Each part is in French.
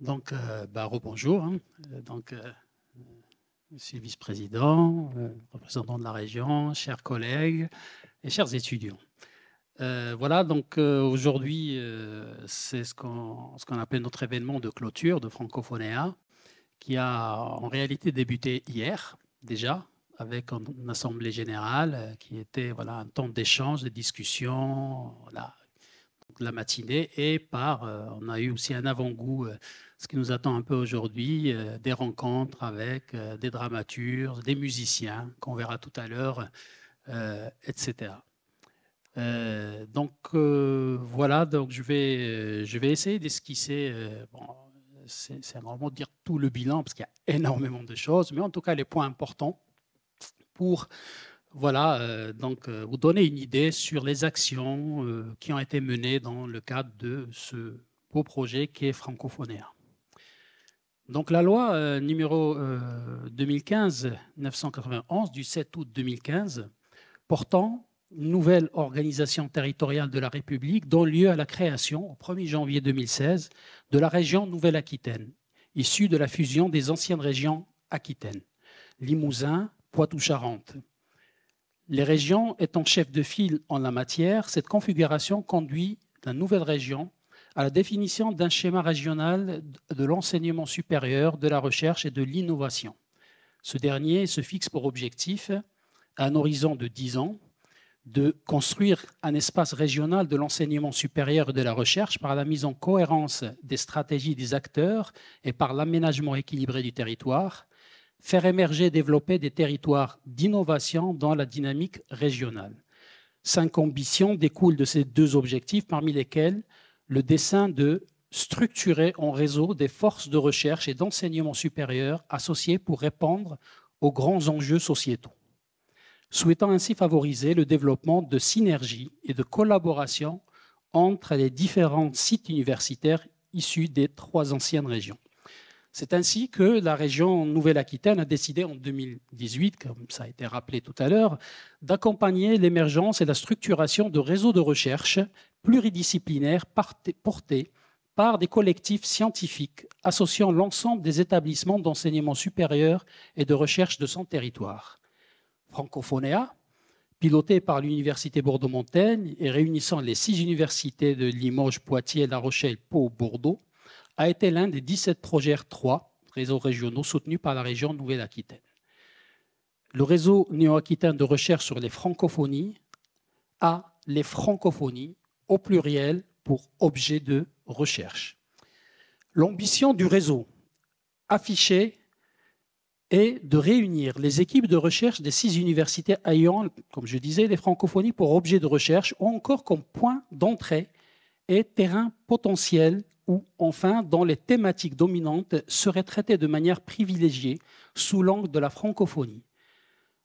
Donc, rebonjour. Je suis vice-président, représentant de la région, chers collègues et chers étudiants. Aujourd'hui, c'est ce qu'on appelle notre événement de clôture de Francophonéa, qui a en réalité débuté hier déjà, avec une assemblée générale qui était un temps d'échange, de discussion, la matinée, et on a eu aussi un avant-goût, ce qui nous attend un peu aujourd'hui, des rencontres avec des dramaturges, des musiciens qu'on verra tout à l'heure, etc. Donc je vais essayer d'esquisser, c'est un grand mot de dire tout le bilan, parce qu'il y a énormément de choses, mais en tout cas les points importants pour vous donner une idée sur les actions qui ont été menées dans le cadre de ce beau projet qui est Francophonéa. Donc la loi numéro 2015-991 du 7 août 2015 portant nouvelle organisation territoriale de la République donne lieu à la création au 1er janvier 2016 de la région Nouvelle-Aquitaine, issue de la fusion des anciennes régions Aquitaine, Limousin, Poitou-Charentes. Les régions étant chef de file en la matière, cette configuration conduit la nouvelle région à la définition d'un schéma régional de l'enseignement supérieur, de la recherche et de l'innovation. Ce dernier se fixe pour objectif, à un horizon de 10 ans, de construire un espace régional de l'enseignement supérieur et de la recherche par la mise en cohérence des stratégies des acteurs et par l'aménagement équilibré du territoire, faire émerger et développer des territoires d'innovation dans la dynamique régionale. 5 ambitions découlent de ces 2 objectifs, parmi lesquels le dessein de structurer en réseau des forces de recherche et d'enseignement supérieur associées pour répondre aux grands enjeux sociétaux, souhaitant ainsi favoriser le développement de synergies et de collaboration entre les différents sites universitaires issus des 3 anciennes régions. C'est ainsi que la région Nouvelle-Aquitaine a décidé en 2018, comme ça a été rappelé tout à l'heure, d'accompagner l'émergence et la structuration de réseaux de recherche pluridisciplinaires portés par des collectifs scientifiques associant l'ensemble des établissements d'enseignement supérieur et de recherche de son territoire. Francophonéa, piloté par l'Université Bordeaux-Montaigne et réunissant les 6 universités de Limoges, Poitiers, La Rochelle, Pau, Bordeaux, a été l'un des 17 projets R3, réseaux régionaux soutenus par la région Nouvelle-Aquitaine. Le réseau néo-aquitaine de recherche sur les francophonies a les francophonies au pluriel pour objet de recherche. L'ambition du réseau affichée est de réunir les équipes de recherche des 6 universités ayant, comme je disais, les francophonies pour objet de recherche, ou encore comme point d'entrée et terrain potentiel, ou enfin dont les thématiques dominantes seraient traitées de manière privilégiée sous l'angle de la francophonie.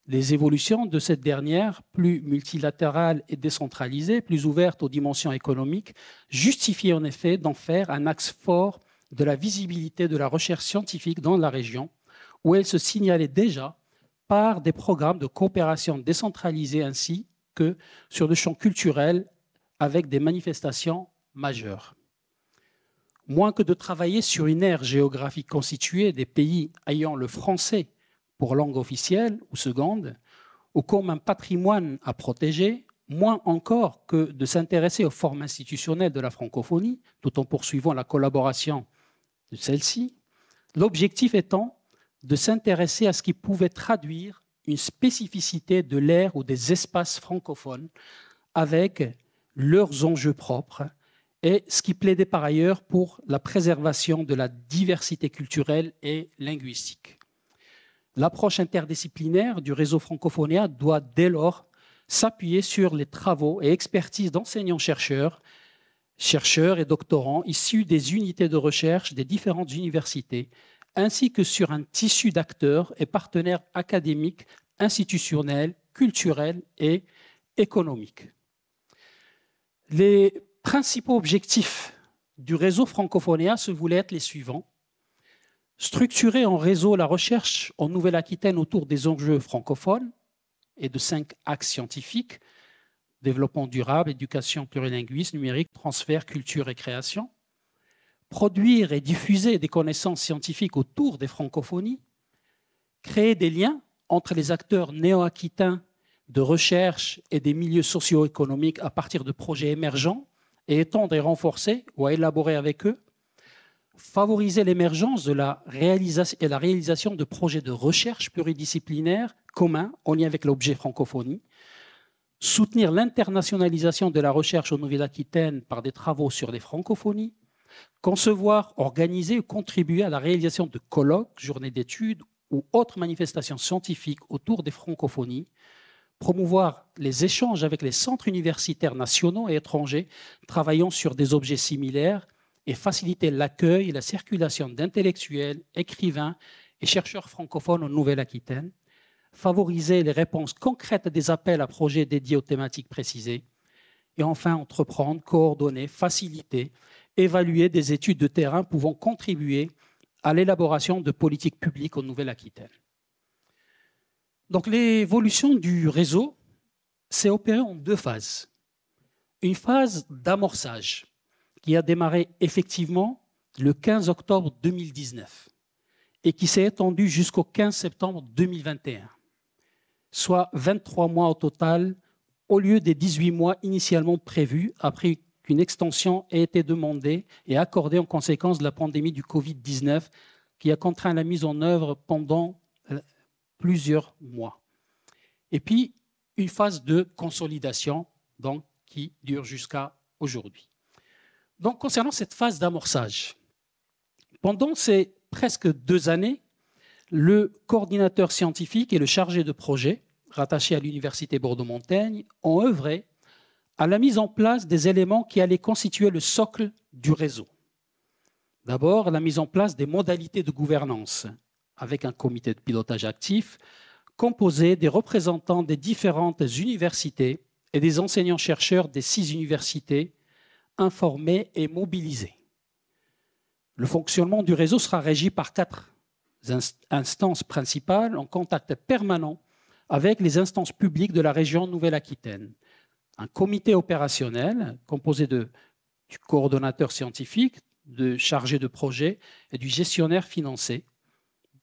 Les évolutions de cette dernière, plus multilatérale et décentralisée, plus ouverte aux dimensions économiques, justifiaient en effet d'en faire un axe fort de la visibilité de la recherche scientifique dans la région, où elle se signalait déjà par des programmes de coopération décentralisés ainsi que sur le champ culturel avec des manifestations majeures. Moins que de travailler sur une aire géographique constituée des pays ayant le français pour langue officielle ou seconde, ou comme un patrimoine à protéger, moins encore que de s'intéresser aux formes institutionnelles de la francophonie, tout en poursuivant la collaboration de celle-ci, l'objectif étant de s'intéresser à ce qui pouvait traduire une spécificité de l'ère ou des espaces francophones avec leurs enjeux propres, et ce qui plaidait par ailleurs pour la préservation de la diversité culturelle et linguistique. L'approche interdisciplinaire du réseau Francophonéa doit dès lors s'appuyer sur les travaux et expertises d'enseignants-chercheurs et doctorants issus des unités de recherche des différentes universités, ainsi que sur un tissu d'acteurs et partenaires académiques, institutionnels, culturels et économiques. Les principaux objectifs du réseau Francophonéa se voulaient être les suivants. Structurer en réseau la recherche en Nouvelle-Aquitaine autour des enjeux francophones et de 5 axes scientifiques, développement durable, éducation plurilinguiste, numérique, transfert, culture et création. produire et diffuser des connaissances scientifiques autour des francophonies, créer des liens entre les acteurs néo-aquitains de recherche et des milieux socio-économiques à partir de projets émergents et étendre et renforcer ou à élaborer avec eux, favoriser l'émergence de la réalisation de projets de recherche pluridisciplinaires communs en lien avec l'objet francophonie, soutenir l'internationalisation de la recherche en Nouvelle-Aquitaine par des travaux sur les francophonies, concevoir, organiser ou contribuer à la réalisation de colloques, journées d'études ou autres manifestations scientifiques autour des francophonies, promouvoir les échanges avec les centres universitaires nationaux et étrangers travaillant sur des objets similaires et faciliter l'accueil et la circulation d'intellectuels, écrivains et chercheurs francophones en Nouvelle-Aquitaine, favoriser les réponses concrètes à des appels à projets dédiés aux thématiques précisées, et enfin entreprendre, coordonner, faciliter, évaluer des études de terrain pouvant contribuer à l'élaboration de politiques publiques en Nouvelle-Aquitaine. Donc l'évolution du réseau s'est opérée en deux phases. Une phase d'amorçage qui a démarré effectivement le 15 octobre 2019 et qui s'est étendue jusqu'au 15 septembre 2021, soit 23 mois au total au lieu des 18 mois initialement prévus après qu'une extension ait été demandée et accordée en conséquence de la pandémie du Covid-19 qui a contraint la mise en œuvre pendant plusieurs mois. Et puis, une phase de consolidation donc, qui dure jusqu'à aujourd'hui. Donc, concernant cette phase d'amorçage, pendant ces presque 2 années, le coordinateur scientifique et le chargé de projet, rattachés à l'Université Bordeaux-Montaigne, ont œuvré à la mise en place des éléments qui allaient constituer le socle du réseau. D'abord, la mise en place des modalités de gouvernance, avec un comité de pilotage actif composé des représentants des différentes universités et des enseignants-chercheurs des 6 universités informés et mobilisés. Le fonctionnement du réseau sera régi par 4 instances principales en contact permanent avec les instances publiques de la région Nouvelle-Aquitaine. Un comité opérationnel composé du coordonnateur scientifique, de chargé de projet et du gestionnaire financier.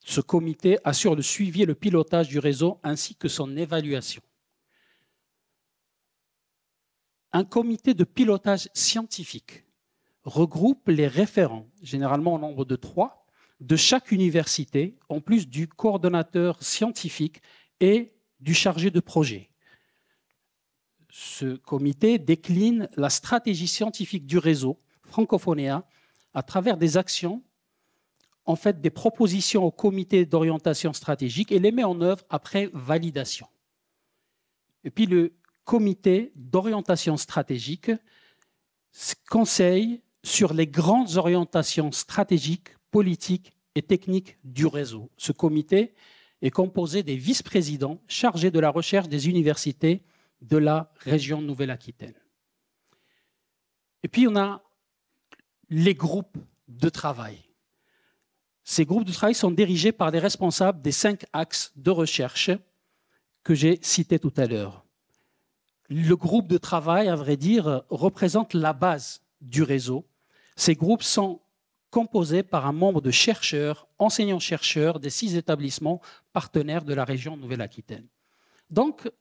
Ce comité assure le suivi et le pilotage du réseau ainsi que son évaluation. Un comité de pilotage scientifique regroupe les référents, généralement au nombre de 3, de chaque université, en plus du coordonnateur scientifique et du chargé de projet. Ce comité décline la stratégie scientifique du réseau Francophonéa à travers des actions, en fait des propositions au comité d'orientation stratégique et les met en œuvre après validation. Et puis le comité d'orientation stratégique conseille sur les grandes orientations stratégiques, politiques et techniques du réseau. Ce comité est composé des vice-présidents chargés de la recherche des universités de la région Nouvelle-Aquitaine. Et puis on a les groupes de travail. Ces groupes de travail sont dirigés par les responsables des 5 axes de recherche que j'ai cités tout à l'heure. Le groupe de travail, à vrai dire, représente la base du réseau. Ces groupes sont composés par un membre de chercheurs, enseignants-chercheurs des 6 établissements partenaires de la région Nouvelle-Aquitaine. Donc,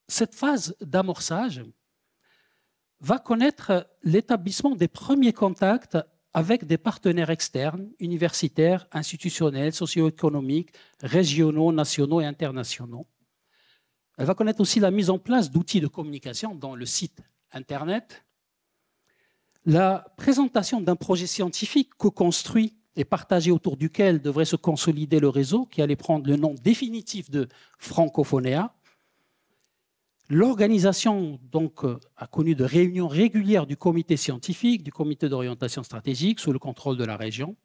cette phase d'amorçage va connaître l'établissement des premiers contacts avec des partenaires externes, universitaires, institutionnels, socio-économiques, régionaux, nationaux et internationaux. Elle va connaître aussi la mise en place d'outils de communication dans le site Internet, la présentation d'un projet scientifique co-construit et partagé autour duquel devrait se consolider le réseau, qui allait prendre le nom définitif de Francophonéa. L'organisation donc a connu de réunions régulières du comité scientifique, du comité d'orientation stratégique sous le contrôle de la région.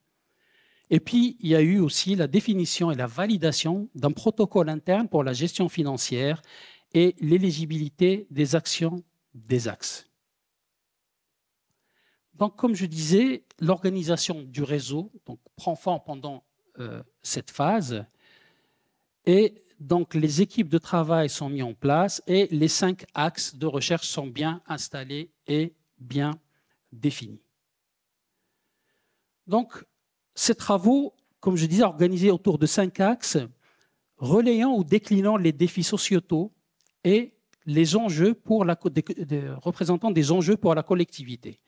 Et puis, il y a eu aussi la définition et la validation d'un protocole interne pour la gestion financière et l'éligibilité des actions des axes. Donc, comme je disais, l'organisation du réseau donc, prend forme pendant cette phase et donc les équipes de travail sont mises en place et les 5 axes de recherche sont bien installés et bien définis. Donc, ces travaux, comme je disais, organisés autour de 5 axes, relayant ou déclinant les défis sociétaux et les enjeux représentant des enjeux pour la collectivité.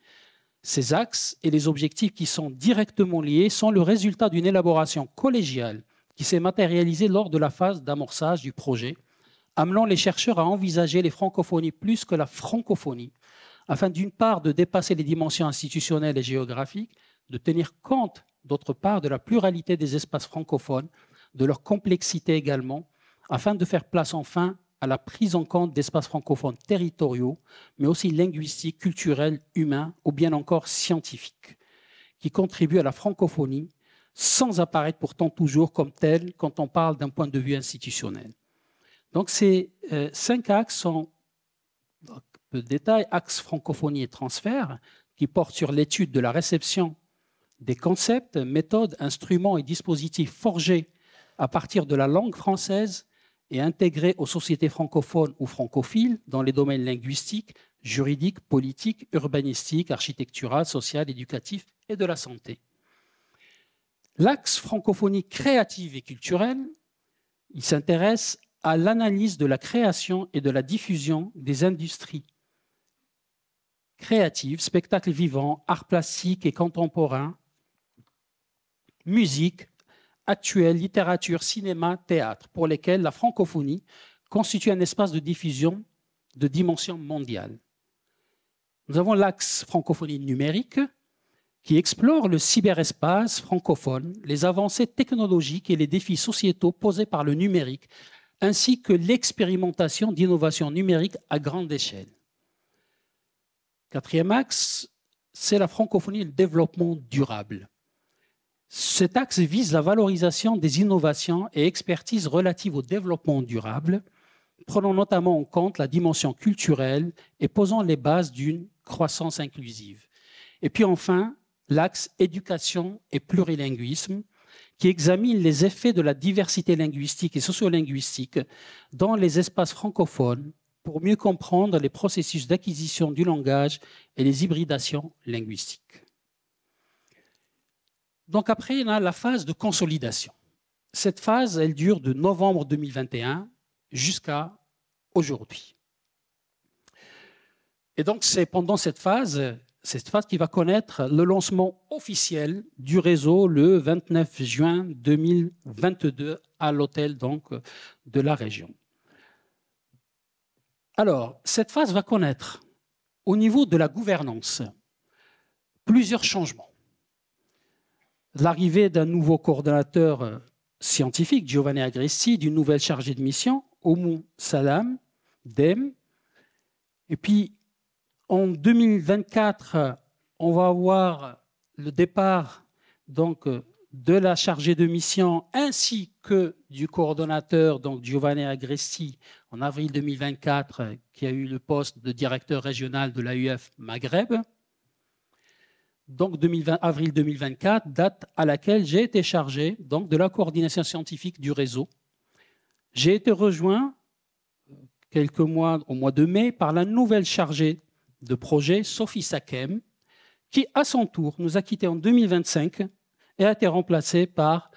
Ces axes et les objectifs qui sont directement liés sont le résultat d'une élaboration collégiale qui s'est matérialisée lors de la phase d'amorçage du projet, amenant les chercheurs à envisager les francophonies plus que la francophonie, afin d'une part de dépasser les dimensions institutionnelles et géographiques, de tenir compte d'autre part de la pluralité des espaces francophones, de leur complexité également, afin de faire place enfin à la prise en compte d'espaces francophones territoriaux, mais aussi linguistiques, culturels, humains ou bien encore scientifiques, qui contribuent à la francophonie sans apparaître pourtant toujours comme tels quand on parle d'un point de vue institutionnel. Donc ces 5 axes sont, peu de détails, axe francophonie et transfert, qui portent sur l'étude de la réception des concepts, méthodes, instruments et dispositifs forgés à partir de la langue française et intégrés aux sociétés francophones ou francophiles dans les domaines linguistiques, juridiques, politiques, urbanistiques, architectural, social, éducatif et de la santé. L'axe francophonie créative et culturelle, il s'intéresse à l'analyse de la création et de la diffusion des industries créatives, spectacles vivants, arts plastiques et contemporains, musique, actuelle, littérature, cinéma, théâtre, pour lesquels la francophonie constitue un espace de diffusion de dimension mondiale. Nous avons l'axe francophonie numérique qui explore le cyberespace francophone, les avancées technologiques et les défis sociétaux posés par le numérique, ainsi que l'expérimentation d'innovations numériques à grande échelle. Quatrième axe, c'est la francophonie et le développement durable. Cet axe vise la valorisation des innovations et expertises relatives au développement durable, prenant notamment en compte la dimension culturelle et posant les bases d'une croissance inclusive. Et puis enfin, l'axe éducation et plurilinguisme, qui examine les effets de la diversité linguistique et sociolinguistique dans les espaces francophones pour mieux comprendre les processus d'acquisition du langage et les hybridations linguistiques. Donc après, on a la phase de consolidation. Cette phase, elle dure de novembre 2021 jusqu'à aujourd'hui. Et donc c'est pendant cette phase qui va connaître le lancement officiel du réseau le 29 juin 2022 à l'hôtel donc de la région. Alors, cette phase va connaître au niveau de la gouvernance plusieurs changements. L'arrivée d'un nouveau coordonnateur scientifique, Giovanni Agresti, d'une nouvelle chargée de mission, Oumou Salam, DEM. Et puis, en 2024, on va avoir le départ donc, de la chargée de mission ainsi que du coordonnateur, donc Giovanni Agresti, en avril 2024, qui a eu le poste de directeur régional de l'AUF Maghreb. Donc avril 2024, date à laquelle j'ai été chargé donc, de la coordination scientifique du réseau. J'ai été rejoint quelques mois, au mois de mai, par la nouvelle chargée de projet, Sophie Sakem, qui à son tour nous a quittés en 2025 et a été remplacée par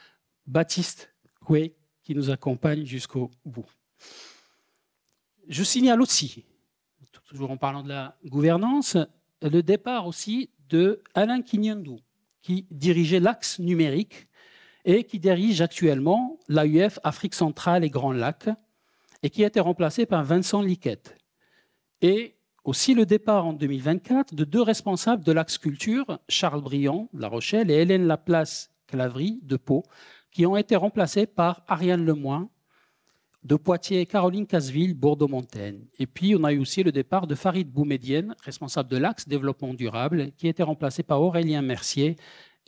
Baptiste Coué, qui nous accompagne jusqu'au bout. Je signale aussi, toujours en parlant de la gouvernance, le départ aussi de Alain Kinyandou, qui dirigeait l'axe numérique et qui dirige actuellement l'AUF Afrique centrale et Grands Lacs et qui a été remplacé par Vincent Liquette. Et aussi le départ en 2024 de 2 responsables de l'axe culture, Charles Briand de La Rochelle et Hélène Laplace-Clavry de Pau, qui ont été remplacés par Ariane Lemoine de Poitiers, Caroline Casville, Bordeaux-Montaigne. Et puis, on a eu aussi le départ de Farid Boumedienne, responsable de l'axe développement durable, qui a été remplacé par Aurélien Mercier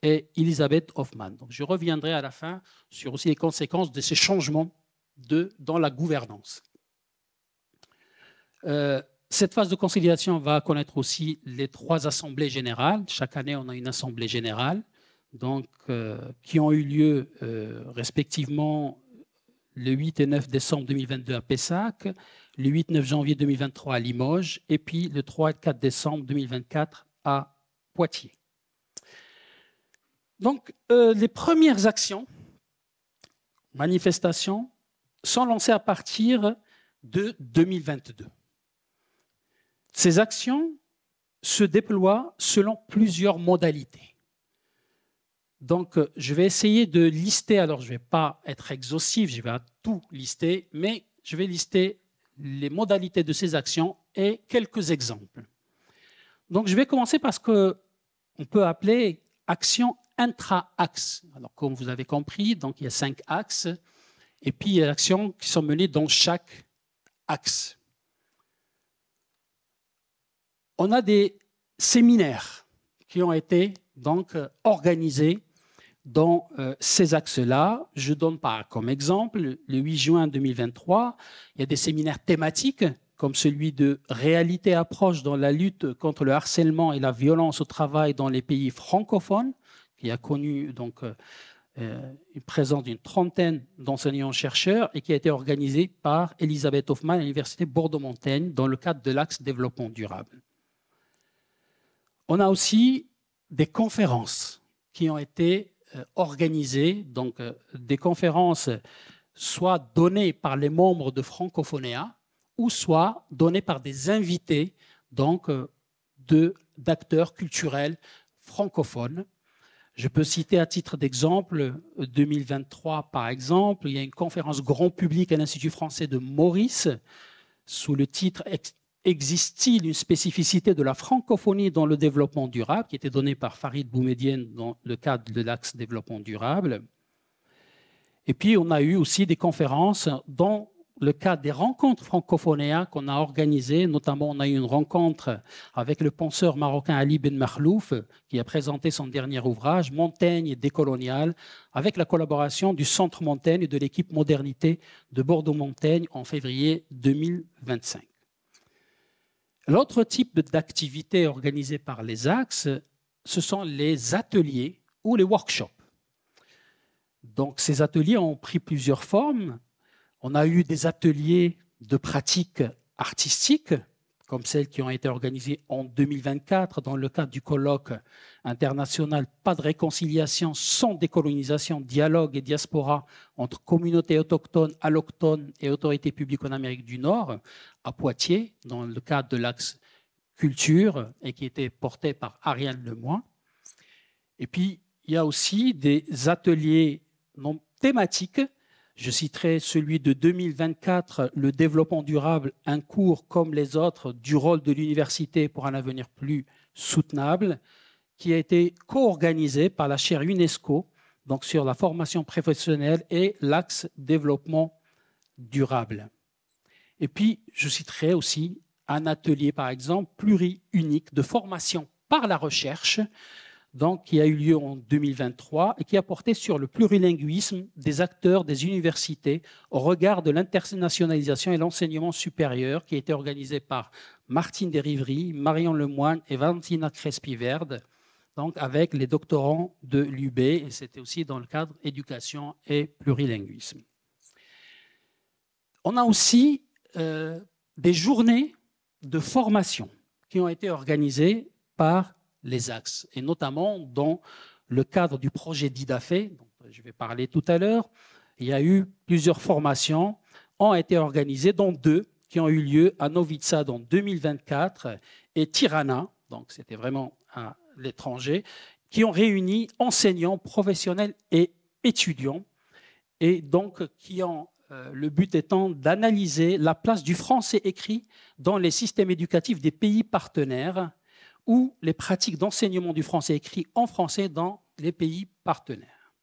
et Elisabeth Hoffmann. Donc, je reviendrai à la fin sur aussi les conséquences de ces changements dans la gouvernance. Cette phase de consolidation va connaître aussi les 3 assemblées générales. Chaque année, on a une assemblée générale donc, qui ont eu lieu respectivement le 8 et 9 décembre 2022 à Pessac, le 8-9 janvier 2023 à Limoges, et puis le 3 et 4 décembre 2024 à Poitiers. Donc, les premières actions, manifestations, sont lancées à partir de 2022. Ces actions se déploient selon plusieurs modalités. Donc, je vais essayer de lister, alors je ne vais pas être exhaustif, je vais tout lister, mais je vais lister les modalités de ces actions et quelques exemples. Donc, je vais commencer par ce qu'on peut appeler action intra-axe. Alors, comme vous avez compris, donc, il y a 5 axes, et puis il y a des actions qui sont menées dans chaque axe. On a des séminaires qui ont été donc organisés dans ces axes-là. Je donne comme exemple, le 8 juin 2023, il y a des séminaires thématiques comme celui de réalité approche dans la lutte contre le harcèlement et la violence au travail dans les pays francophones, qui a connu donc une présence d'une trentaine d'enseignants-chercheurs et qui a été organisé par Elisabeth Hoffmann à l'Université Bordeaux-Montaigne dans le cadre de l'axe développement durable. On a aussi des conférences qui ont été organisées, donc des conférences soit données par les membres de Francophonéa ou soit données par des invités donc d'acteurs culturels francophones. Je peux citer à titre d'exemple 2023 par exemple, il y a une conférence grand public à l'Institut français de Maurice sous le titre Existe-t-il une spécificité de la francophonie dans le développement durable, qui était donnée par Farid Boumedienne dans le cadre de l'axe développement durable. Et puis, on a eu aussi des conférences dans le cadre des rencontres francophonéas qu'on a organisées. Notamment, on a eu une rencontre avec le penseur marocain Ali Ben Makhlouf, qui a présenté son dernier ouvrage, Montaigne décoloniale, avec la collaboration du Centre Montaigne et de l'équipe Modernité de Bordeaux-Montaigne en février 2025. L'autre type d'activité organisée par les axes, ce sont les ateliers ou les workshops. Donc, ces ateliers ont pris plusieurs formes. On a eu des ateliers de pratiques artistiques, comme celles qui ont été organisées en 2024 dans le cadre du colloque international « Pas de réconciliation sans décolonisation, dialogue et diaspora entre communautés autochtones, allochtones et autorités publiques en Amérique du Nord » à Poitiers, dans le cadre de l'axe culture et qui était porté par Ariane Lemoine. Et puis, il y a aussi des ateliers non thématiques. Je citerai celui de 2024, le développement durable, un cours comme les autres du rôle de l'université pour un avenir plus soutenable, qui a été co-organisé par la chaire UNESCO, donc sur la formation professionnelle et l'axe développement durable. Et puis, je citerai aussi un atelier, par exemple, pluri-unique de formation par la recherche, donc, qui a eu lieu en 2023 et qui a porté sur le plurilinguisme des acteurs des universités au regard de l'internationalisation et l'enseignement supérieur, qui a été organisé par Martine Desrivry, Marion Lemoine et Valentina Crespi-Verde, donc avec les doctorants de l'UB, et c'était aussi dans le cadre éducation et plurilinguisme. On a aussi des journées de formation qui ont été organisées par les axes, et notamment dans le cadre du projet DIDAFE, dont je vais parler tout à l'heure. Il y a eu plusieurs formations, ont été organisées, dont 2 qui ont eu lieu à Novi Sad en 2024 et Tirana, donc c'était vraiment à l'étranger, qui ont réuni enseignants, professionnels et étudiants, et donc qui ont le but étant d'analyser la place du français écrit dans les systèmes éducatifs des pays partenaires ou les pratiques d'enseignement du français écrit en français dans les pays partenaires.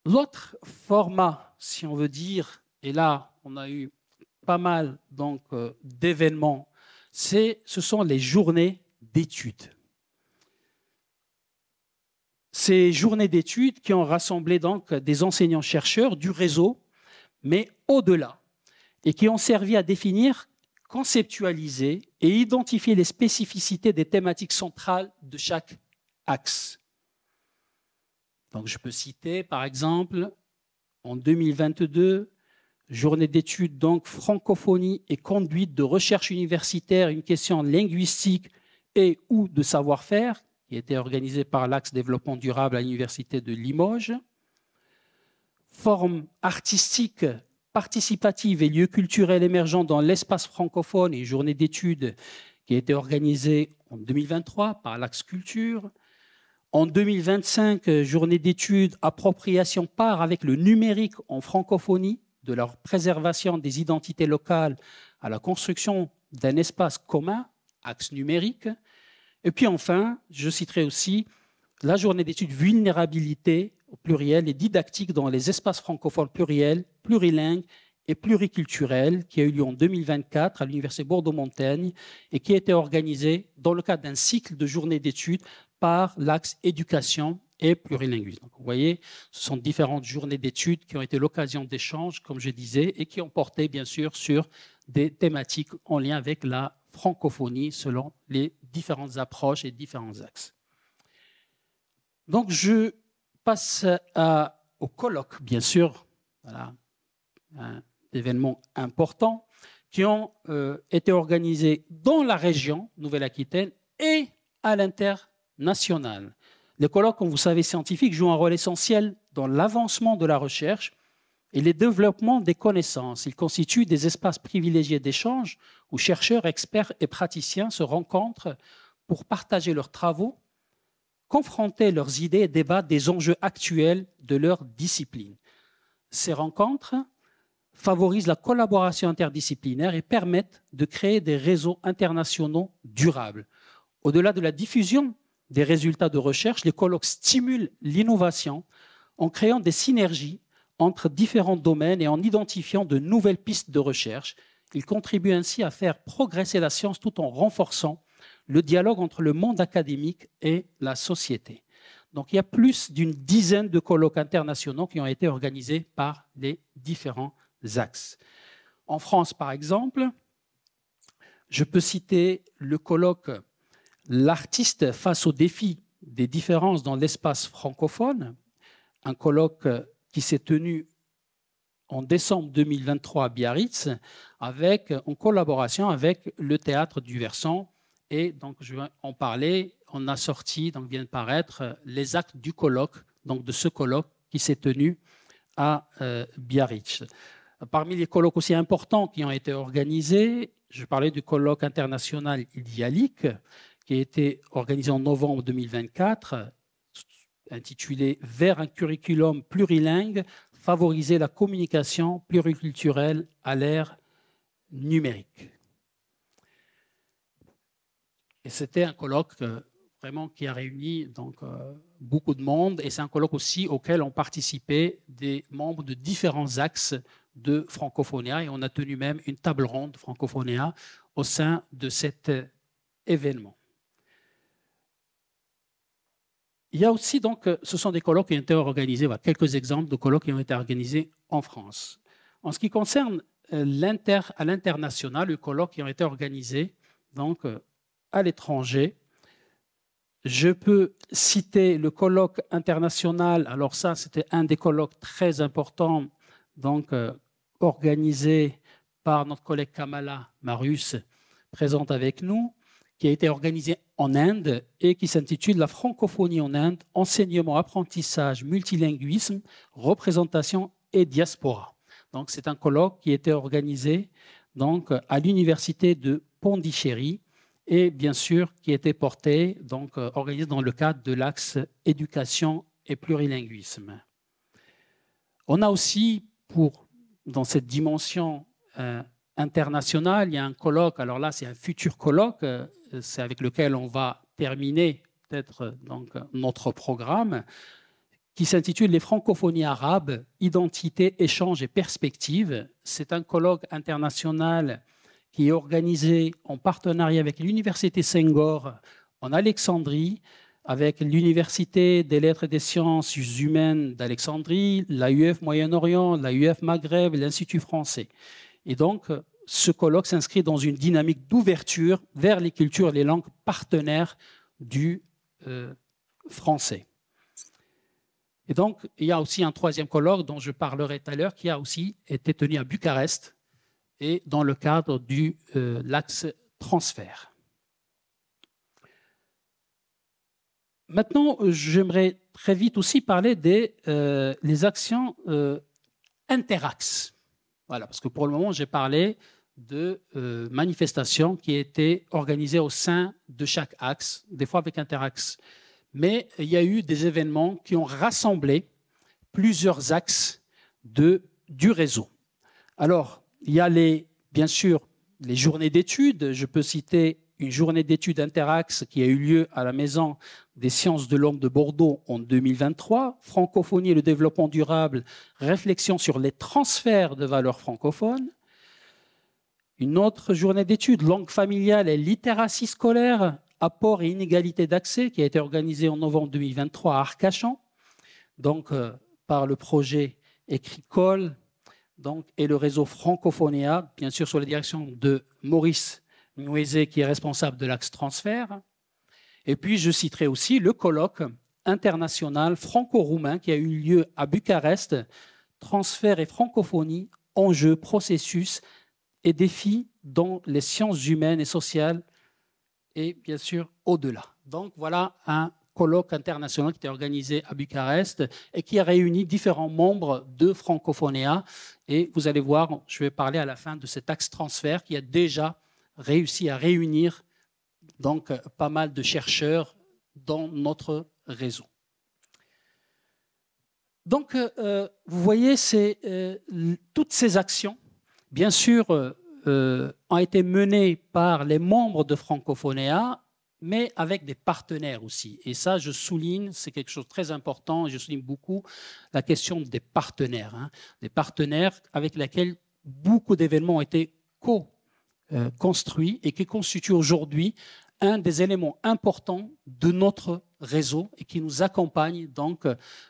L'autre format, si on veut dire, et là on a eu pas mal d'événements, ce sont les journées d'études. Ces journées d'études qui ont rassemblé donc des enseignants-chercheurs du réseau, mais au-delà, et qui ont servi à définir, conceptualiser et identifier les spécificités des thématiques centrales de chaque axe. Donc, je peux citer, par exemple, en 2022, journée d'études, donc francophonie et conduite de recherche universitaire, une question linguistique et ou de savoir-faire, qui a été organisé par l'Axe développement durable à l'Université de Limoges. Formes artistiques, participatives et lieux culturels émergents dans l'espace francophone et journée d'études qui a été organisée en 2023 par l'Axe Culture. En 2025, journée d'études appropriation part avec le numérique en francophonie, de la préservation des identités locales à la construction d'un espace commun, axe numérique. Et puis enfin, je citerai aussi la journée d'études vulnérabilité au pluriel et didactique dans les espaces francophones pluriels, plurilingues et pluriculturels qui a eu lieu en 2024 à l'Université Bordeaux-Montaigne et qui a été organisée dans le cadre d'un cycle de journées d'études par l'axe éducation et plurilinguisme. Donc, vous voyez, ce sont différentes journées d'études qui ont été l'occasion d'échanges, comme je disais, et qui ont porté bien sûr sur des thématiques en lien avec la francophonie selon les différentes approches et différents axes. Donc je passe au colloque, bien sûr, voilà, un événement important, qui ont été organisés dans la région Nouvelle-Aquitaine et à l'international. Les colloques, comme vous savez, scientifiques jouent un rôle essentiel dans l'avancement de la recherche et le développement des connaissances. Ils constituent des espaces privilégiés d'échange où chercheurs, experts et praticiens se rencontrent pour partager leurs travaux, confronter leurs idées et débattre des enjeux actuels de leur discipline. Ces rencontres favorisent la collaboration interdisciplinaire et permettent de créer des réseaux internationaux durables. Au-delà de la diffusion des résultats de recherche, les colloques stimulent l'innovation en créant des synergies entre différents domaines et en identifiant de nouvelles pistes de recherche. Ils contribuent ainsi à faire progresser la science tout en renforçant le dialogue entre le monde académique et la société. Donc il y a plus d'une dizaine de colloques internationaux qui ont été organisés par les différents axes. En France, par exemple, je peux citer le colloque « L'artiste face aux défis des différences dans l'espace francophone », un colloque qui s'est tenu en décembre 2023 à Biarritz, en collaboration avec le Théâtre du Versant. Et donc, je vais en parler. On a sorti, donc vient de paraître, les actes du colloque, donc de ce colloque qui s'est tenu à Biarritz. Parmi les colloques aussi importants qui ont été organisés, je parlais du colloque international IDIALIC, qui a été organisé en novembre 2024, intitulé « Vers un curriculum plurilingue, favoriser la communication pluriculturelle à l'ère numérique ». Et c'était un colloque vraiment qui a réuni donc, beaucoup de monde, et c'est un colloque aussi auquel ont participé des membres de différents axes de Francophonia, et on a tenu même une table ronde Francophonia au sein de cet événement. Il y a aussi donc, ce sont des colloques qui ont été organisés, voilà, quelques exemples de colloques qui ont été organisés en France. En ce qui concerne à l'international, les colloques qui ont été organisés donc, à l'étranger, je peux citer le colloque international. Alors ça, c'était un des colloques très importants, donc organisé par notre collègue Kamala Marius, présente avec nous, qui a été organisé en Inde et qui s'intitule « La francophonie en Inde, enseignement, apprentissage, multilinguisme, représentation et diaspora ». Donc c'est un colloque qui a été organisé donc, à l'université de Pondichéry et bien sûr qui a été porté, donc organisé dans le cadre de l'axe éducation et plurilinguisme. On a aussi, dans cette dimension internationale, il y a un colloque, alors là c'est un futur colloque, c'est avec lequel on va terminer peut-être donc, notre programme, qui s'intitule « Les francophonies arabes, identité, échange et perspectives ». C'est un colloque international qui est organisé en partenariat avec l'Université Senghor en Alexandrie, avec l'Université des lettres et des sciences humaines d'Alexandrie, l'AUF Moyen-Orient, l'AUF Maghreb, l'Institut français. Et donc, ce colloque s'inscrit dans une dynamique d'ouverture vers les cultures et les langues partenaires du français. Et donc, il y a aussi un troisième colloque dont je parlerai tout à l'heure, qui a aussi été tenu à Bucarest et dans le cadre de l'axe transfert. Maintenant, j'aimerais très vite aussi parler des les actions interaxes. Voilà, parce que pour le moment, j'ai parlé de manifestations qui étaient organisées au sein de chaque axe, des fois avec interaxe. Mais il y a eu des événements qui ont rassemblé plusieurs axes du réseau. Alors, il y a bien sûr les journées d'études. Je peux citer une journée d'études interaxe qui a eu lieu à la Maison des sciences de l'homme de Bordeaux en 2023. Francophonie et le développement durable, réflexion sur les transferts de valeurs francophones. Une autre journée d'études, langue familiale et littératie scolaire, apport et inégalité d'accès, qui a été organisée en novembre 2023 à Arcachon, donc par le projet Écricole et le réseau Francophonéa, bien sûr sous la direction de Maurice Nouézé, qui est responsable de l'axe transfert. Et puis je citerai aussi le colloque international franco-roumain qui a eu lieu à Bucarest, transfert et francophonie, enjeux, processus et défis dans les sciences humaines et sociales et bien sûr au-delà. Donc voilà un colloque international qui était organisé à Bucarest et qui a réuni différents membres de Francophonéa. Et vous allez voir, je vais parler à la fin de cet axe transfert qui a déjà réussi à réunir donc pas mal de chercheurs dans notre réseau. Donc vous voyez, toutes ces actions, bien sûr, ont été menées par les membres de Francophonéa, mais avec des partenaires aussi. Et ça, je souligne, c'est quelque chose de très important, et je souligne beaucoup la question des partenaires. Hein, des partenaires avec lesquels beaucoup d'événements ont été construits et qui constituent aujourd'hui un des éléments importants de notre réseau et qui nous accompagne donc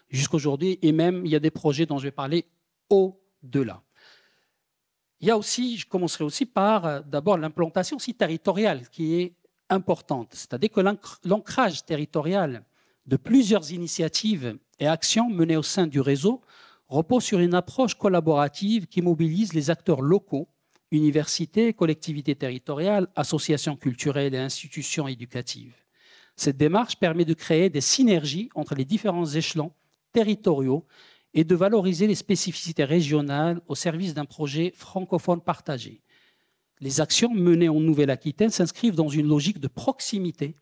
jusqu'aujourd'hui. Et même, il y a des projets dont je vais parler au-delà. Il y a aussi, je commencerai aussi par d'abord l'implantation aussi territoriale qui est importante. C'est-à-dire que l'ancrage territorial de plusieurs initiatives et actions menées au sein du réseau repose sur une approche collaborative qui mobilise les acteurs locaux, universités, collectivités territoriales, associations culturelles et institutions éducatives. Cette démarche permet de créer des synergies entre les différents échelons territoriaux et de valoriser les spécificités régionales au service d'un projet francophone partagé. Les actions menées en Nouvelle-Aquitaine s'inscrivent dans une logique de proximité,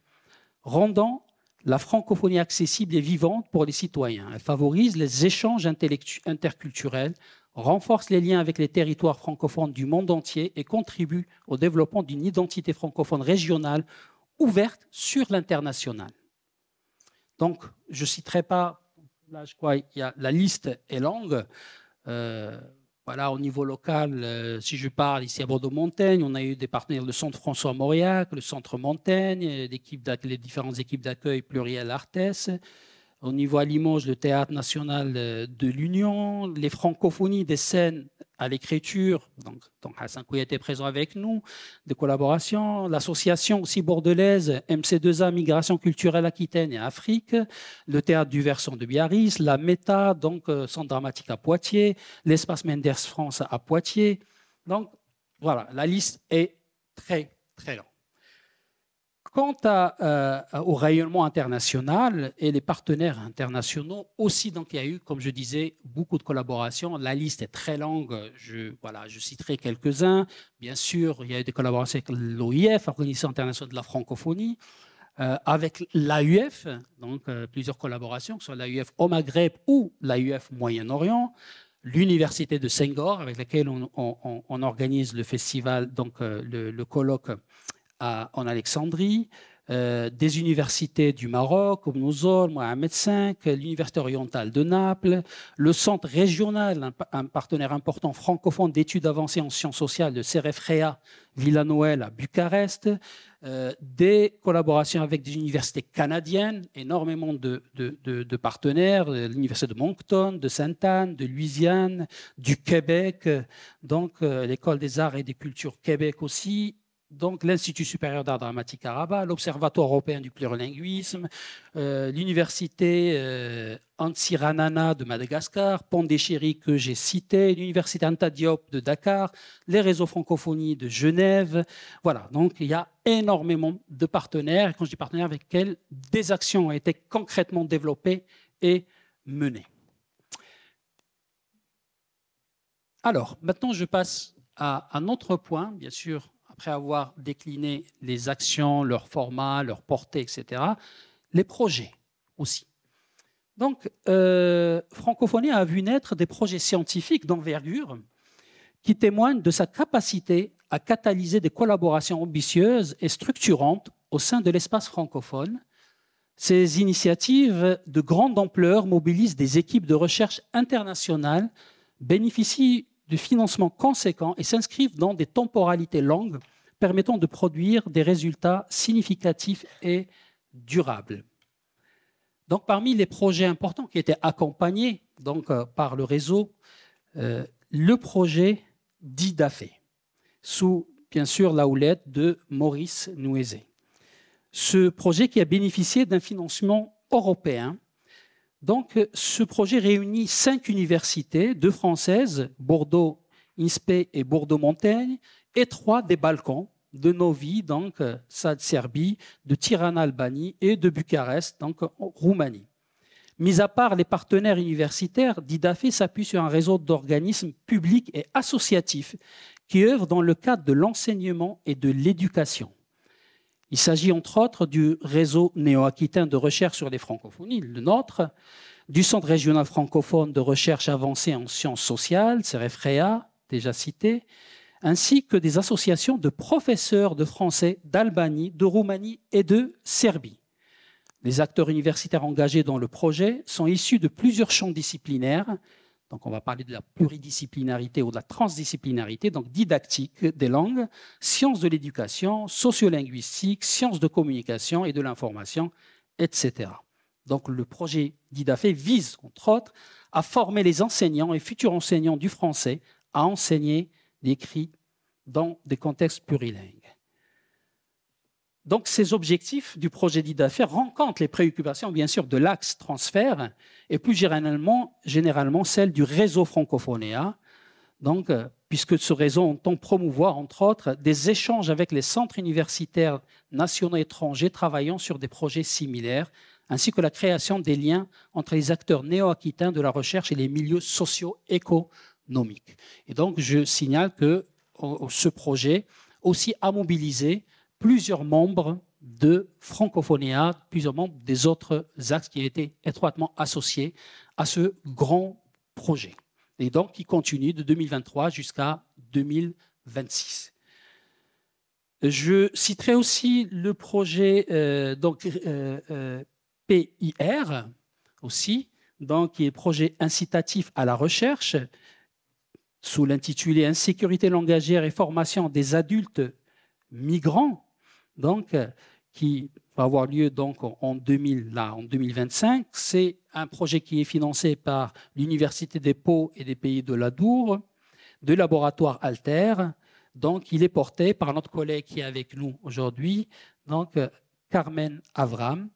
rendant la francophonie accessible et vivante pour les citoyens. Elle favorise les échanges interculturels, renforce les liens avec les territoires francophones du monde entier et contribue au développement d'une identité francophone régionale ouverte sur l'international. Donc, je ne citerai pas, là je crois la liste est longue. Voilà, au niveau local, si je parle ici à Bordeaux-Montaigne, on a eu des partenaires, le Centre François Mauriac, le Centre Montaigne, les différentes équipes d'accueil pluriel Artes. Au niveau à Limoges, le Théâtre national de l'Union, les francophonies des scènes à l'écriture, donc Hassan Kouya était présent avec nous, des collaborations, l'association aussi bordelaise MC2A Migration culturelle Aquitaine et Afrique, le Théâtre du Versant de Biarritz, la META, donc Centre dramatique à Poitiers, l'Espace Menders France à Poitiers. Donc voilà, la liste est très, très longue. Quant au rayonnement international et les partenaires internationaux, aussi, donc, il y a eu, comme je disais, beaucoup de collaborations. La liste est très longue, je citerai quelques-uns. Bien sûr, il y a eu des collaborations avec l'OIF, Organisation internationale de la francophonie, avec l'AUF, donc plusieurs collaborations, que ce soit l'AUF au Maghreb ou l'AUF Moyen-Orient, l'Université de Senghor, avec laquelle on organise le festival, donc le colloque en Alexandrie, des universités du Maroc, comme Nouzol, Mohamed V, l'Université orientale de Naples, le Centre régional, un partenaire important francophone d'études avancées en sciences sociales, le CEREF-REA Villa-Noël à Bucarest, des collaborations avec des universités canadiennes, énormément de partenaires, l'Université de Moncton, de Sainte-Anne, de Louisiane, du Québec, donc l'École des arts et des cultures Québec aussi, donc l'Institut supérieur d'art dramatique à Rabat, l'Observatoire européen du plurilinguisme, l'Université Antsiranana de Madagascar, Pondichéry que j'ai cité, l'Université Anta Diop de Dakar, les réseaux francophonie de Genève. Voilà, donc il y a énormément de partenaires. Et quand je dis partenaires, avec lesquels des actions ont été concrètement développées et menées. Alors, maintenant je passe à un autre point, bien sûr, après avoir décliné les actions, leur format, leur portée, etc., les projets aussi. Donc, Francophonie a vu naître des projets scientifiques d'envergure qui témoignent de sa capacité à catalyser des collaborations ambitieuses et structurantes au sein de l'espace francophone. Ces initiatives de grande ampleur mobilisent des équipes de recherche internationales, bénéficient de financements conséquents et s'inscrivent dans des temporalités longues permettant de produire des résultats significatifs et durables. Donc, parmi les projets importants qui étaient accompagnés donc, par le réseau, le projet d'IDAFE, sous, bien sûr, la houlette de Maurice Nouézé. Ce projet qui a bénéficié d'un financement européen. Donc, ce projet réunit 5 universités, 2 françaises, Bordeaux, INSPE et Bordeaux-Montaigne, et 3 des Balkans, de Novi, donc Serbie, de Tirana, Albanie, et de Bucarest, donc Roumanie. Mis à part les partenaires universitaires, d'IDAFE s'appuie sur un réseau d'organismes publics et associatifs qui œuvrent dans le cadre de l'enseignement et de l'éducation. Il s'agit entre autres du réseau néo-aquitain de recherche sur les francophonies, le nôtre, du Centre régional francophone de recherche avancée en sciences sociales, CEREFREA, déjà cité, ainsi que des associations de professeurs de français d'Albanie, de Roumanie et de Serbie. Les acteurs universitaires engagés dans le projet sont issus de plusieurs champs disciplinaires. Donc, on va parler de la pluridisciplinarité ou de la transdisciplinarité, donc didactique des langues, sciences de l'éducation, sociolinguistique, sciences de communication et de l'information, etc. Donc, le projet d'IDAFE vise, entre autres, à former les enseignants et futurs enseignants du français à enseigner l'écrit dans des contextes plurilingues. Donc, ces objectifs du projet d'IDAFE rencontrent les préoccupations, bien sûr, de l'axe transfert et plus généralement celles du réseau Francophonéa. Donc, puisque ce réseau entend promouvoir, entre autres, des échanges avec les centres universitaires nationaux et étrangers travaillant sur des projets similaires, ainsi que la création des liens entre les acteurs néo-aquitains de la recherche et les milieux socio-économiques. Et donc, je signale que ce projet aussi a mobilisé plusieurs membres de Francophonéa, plusieurs membres des autres axes qui étaient étroitement associés à ce grand projet. Et donc, qui continue de 2023 jusqu'à 2026. Je citerai aussi le projet PIR, aussi, donc, qui est projet incitatif à la recherche, sous l'intitulé « Insécurité langagière et formation des adultes migrants », donc, qui va avoir lieu donc en 2025. C'est un projet qui est financé par l'Université des Pau et des Pays de l'Adour, de Laboratoire Alter. Donc, il est porté par notre collègue qui est avec nous aujourd'hui, donc Carmen Avram.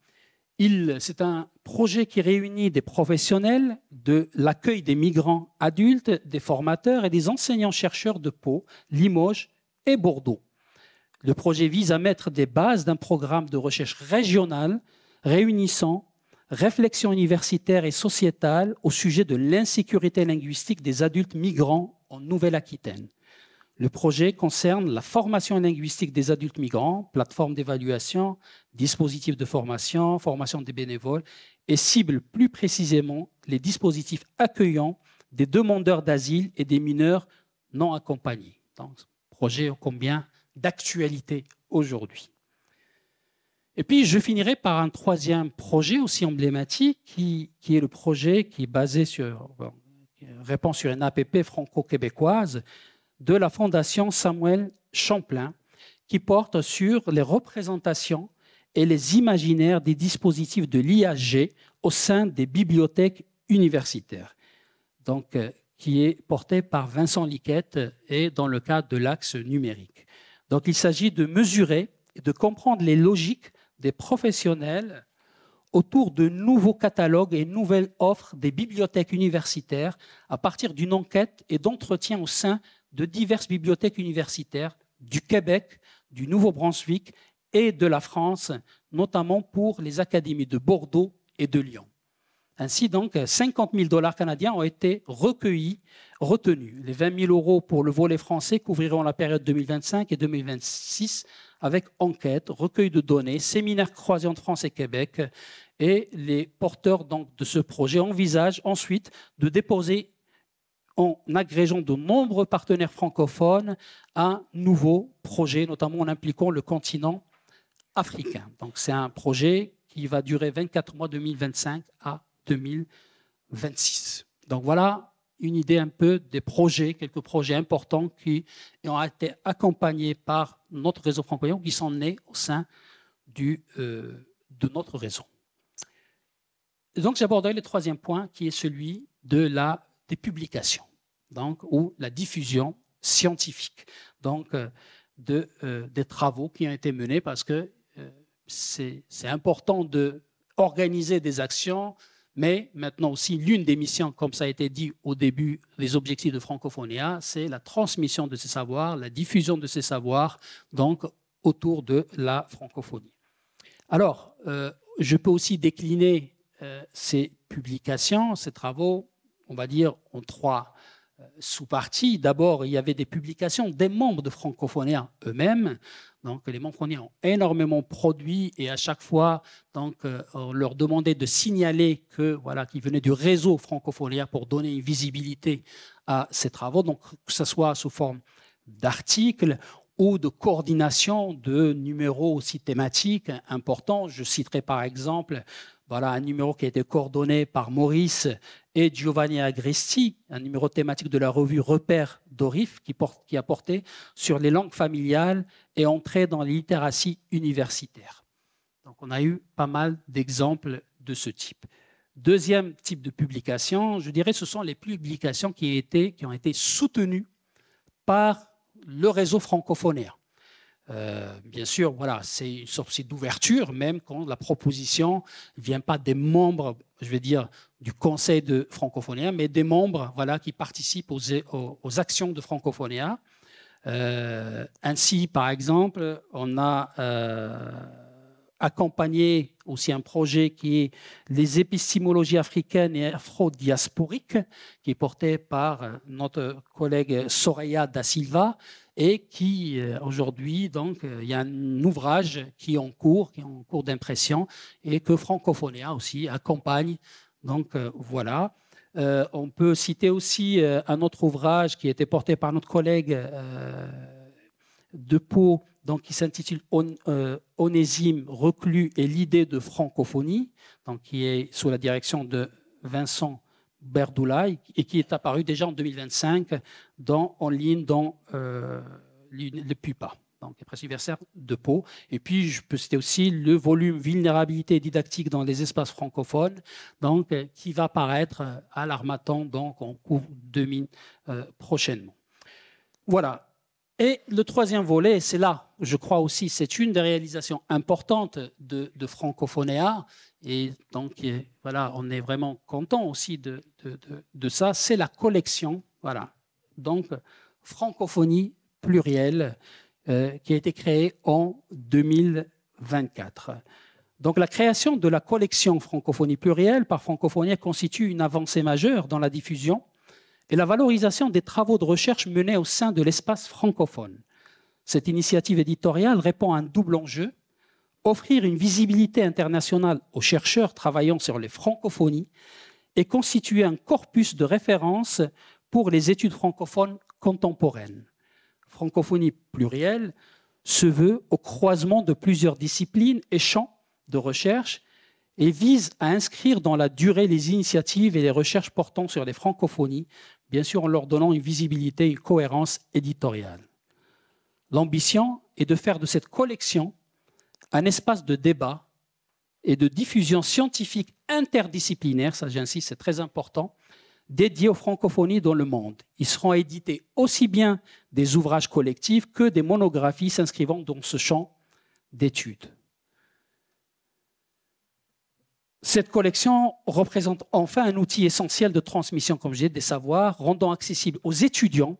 C'est un projet qui réunit des professionnels de l'accueil des migrants adultes, des formateurs et des enseignants-chercheurs de Pau, Limoges et Bordeaux. Le projet vise à mettre des bases d'un programme de recherche régional réunissant réflexion universitaire et sociétale au sujet de l'insécurité linguistique des adultes migrants en Nouvelle-Aquitaine. Le projet concerne la formation linguistique des adultes migrants, plateforme d'évaluation, dispositifs de formation, formation des bénévoles et cible plus précisément les dispositifs accueillants des demandeurs d'asile et des mineurs non accompagnés. Donc, projet ô combien d'actualité aujourd'hui. Et puis, je finirai par un troisième projet aussi emblématique qui est le projet qui est basé sur, répond sur une APP franco-québécoise de la Fondation Samuel Champlain qui porte sur les représentations et les imaginaires des dispositifs de l'IAG au sein des bibliothèques universitaires. Donc, qui est porté par Vincent Liquette et dans le cadre de l'axe numérique. Donc il s'agit de mesurer et de comprendre les logiques des professionnels autour de nouveaux catalogues et nouvelles offres des bibliothèques universitaires à partir d'une enquête et d'entretien au sein de diverses bibliothèques universitaires du Québec, du Nouveau-Brunswick et de la France, notamment pour les académies de Bordeaux et de Lyon. Ainsi, donc, 50 000 $ canadiens ont été retenus. Les 20 000 € pour le volet français couvriront la période 2025 et 2026 avec enquête, recueil de données, séminaires croisés entre France et Québec. Et les porteurs donc, de ce projet envisagent ensuite de déposer, en agrégeant de nombreux partenaires francophones, un nouveau projet, notamment en impliquant le continent africain. Donc, c'est un projet qui va durer 24 mois, 2025 à 2026. Donc voilà une idée un peu des projets, quelques projets importants qui ont été accompagnés par notre réseau francophone, qui sont nés au sein de notre réseau. Et donc j'aborderai le troisième point qui est celui des publications, donc, ou la diffusion scientifique, donc des travaux qui ont été menés parce que c'est important d'organiser des actions. Mais maintenant aussi, l'une des missions, comme ça a été dit au début, les objectifs de Francophonia, c'est la transmission de ces savoirs, la diffusion de ces savoirs, donc autour de la francophonie. Alors, je peux aussi décliner ces publications, ces travaux, on va dire, en trois sous-parties. D'abord, il y avait des publications des membres de Francophonia eux-mêmes. Donc, les membres Francophonia ont énormément produit et à chaque fois, donc, on leur demandait de signaler qu'ils venaient du réseau Francophonia pour donner une visibilité à ces travaux, donc que ce soit sous forme d'articles ou de coordination de numéros aussi thématiques importants. Je citerai par exemple un numéro qui a été coordonné par Maurice et Giovanni Agresti, un numéro thématique de la revue Repères d'Orif qui a porté sur les langues familiales et entrée dans la littératie universitaire. Donc on a eu pas mal d'exemples de ce type. Deuxième type de publication, je dirais, ce sont les publications qui ont été soutenues par le réseau francophonéen. Bien sûr, voilà, c'est une sorte d'ouverture, même quand la proposition ne vient pas des membres, je vais dire, du Conseil de Francophonia, mais des membres qui participent aux actions de Francophonia. Ainsi, par exemple, on a accompagné aussi un projet qui est les épistémologies africaines et afro-diasporiques, qui est porté par notre collègue Soraya da Silva, et qui aujourd'hui, donc, il y a un ouvrage qui est en cours d'impression et que Francophonia aussi accompagne. Donc voilà. On peut citer aussi un autre ouvrage qui a été porté par notre collègue de Pau, donc qui s'intitule Onésime Reclus et l'idée de francophonie, donc qui est sous la direction de Vincent Berdoulaye et qui est apparu déjà en 2025 en ligne dans le PUPA, donc les presses universitaires de Pau. Et puis je peux citer aussi le volume Vulnérabilité didactique dans les espaces francophones, donc qui va paraître à l'Harmattan donc en cours 2000 prochainement. Voilà. Et le troisième volet, c'est là, je crois aussi, c'est une des réalisations importantes de Francophonia. Et donc, voilà, on est vraiment content aussi de ça. C'est la collection, voilà. Donc, Francophonie plurielle, qui a été créée en 2024. Donc, la création de la collection Francophonie plurielle par Francophonia constitue une avancée majeure dans la diffusion et la valorisation des travaux de recherche menés au sein de l'espace francophone. Cette initiative éditoriale répond à un double enjeu: offrir une visibilité internationale aux chercheurs travaillant sur les francophonies et constituer un corpus de référence pour les études francophones contemporaines. Francophonie plurielle se veut au croisement de plusieurs disciplines et champs de recherche et vise à inscrire dans la durée les initiatives et les recherches portant sur les francophonies, bien sûr en leur donnant une visibilité et une cohérence éditoriale. L'ambition est de faire de cette collection un espace de débat et de diffusion scientifique interdisciplinaire, ça j'insiste, c'est très important, dédiés aux francophonies dans le monde. Ils seront édités aussi bien des ouvrages collectifs que des monographies s'inscrivant dans ce champ d'études. Cette collection représente enfin un outil essentiel de transmission, comme je disais, des savoirs, rendant accessible aux étudiants,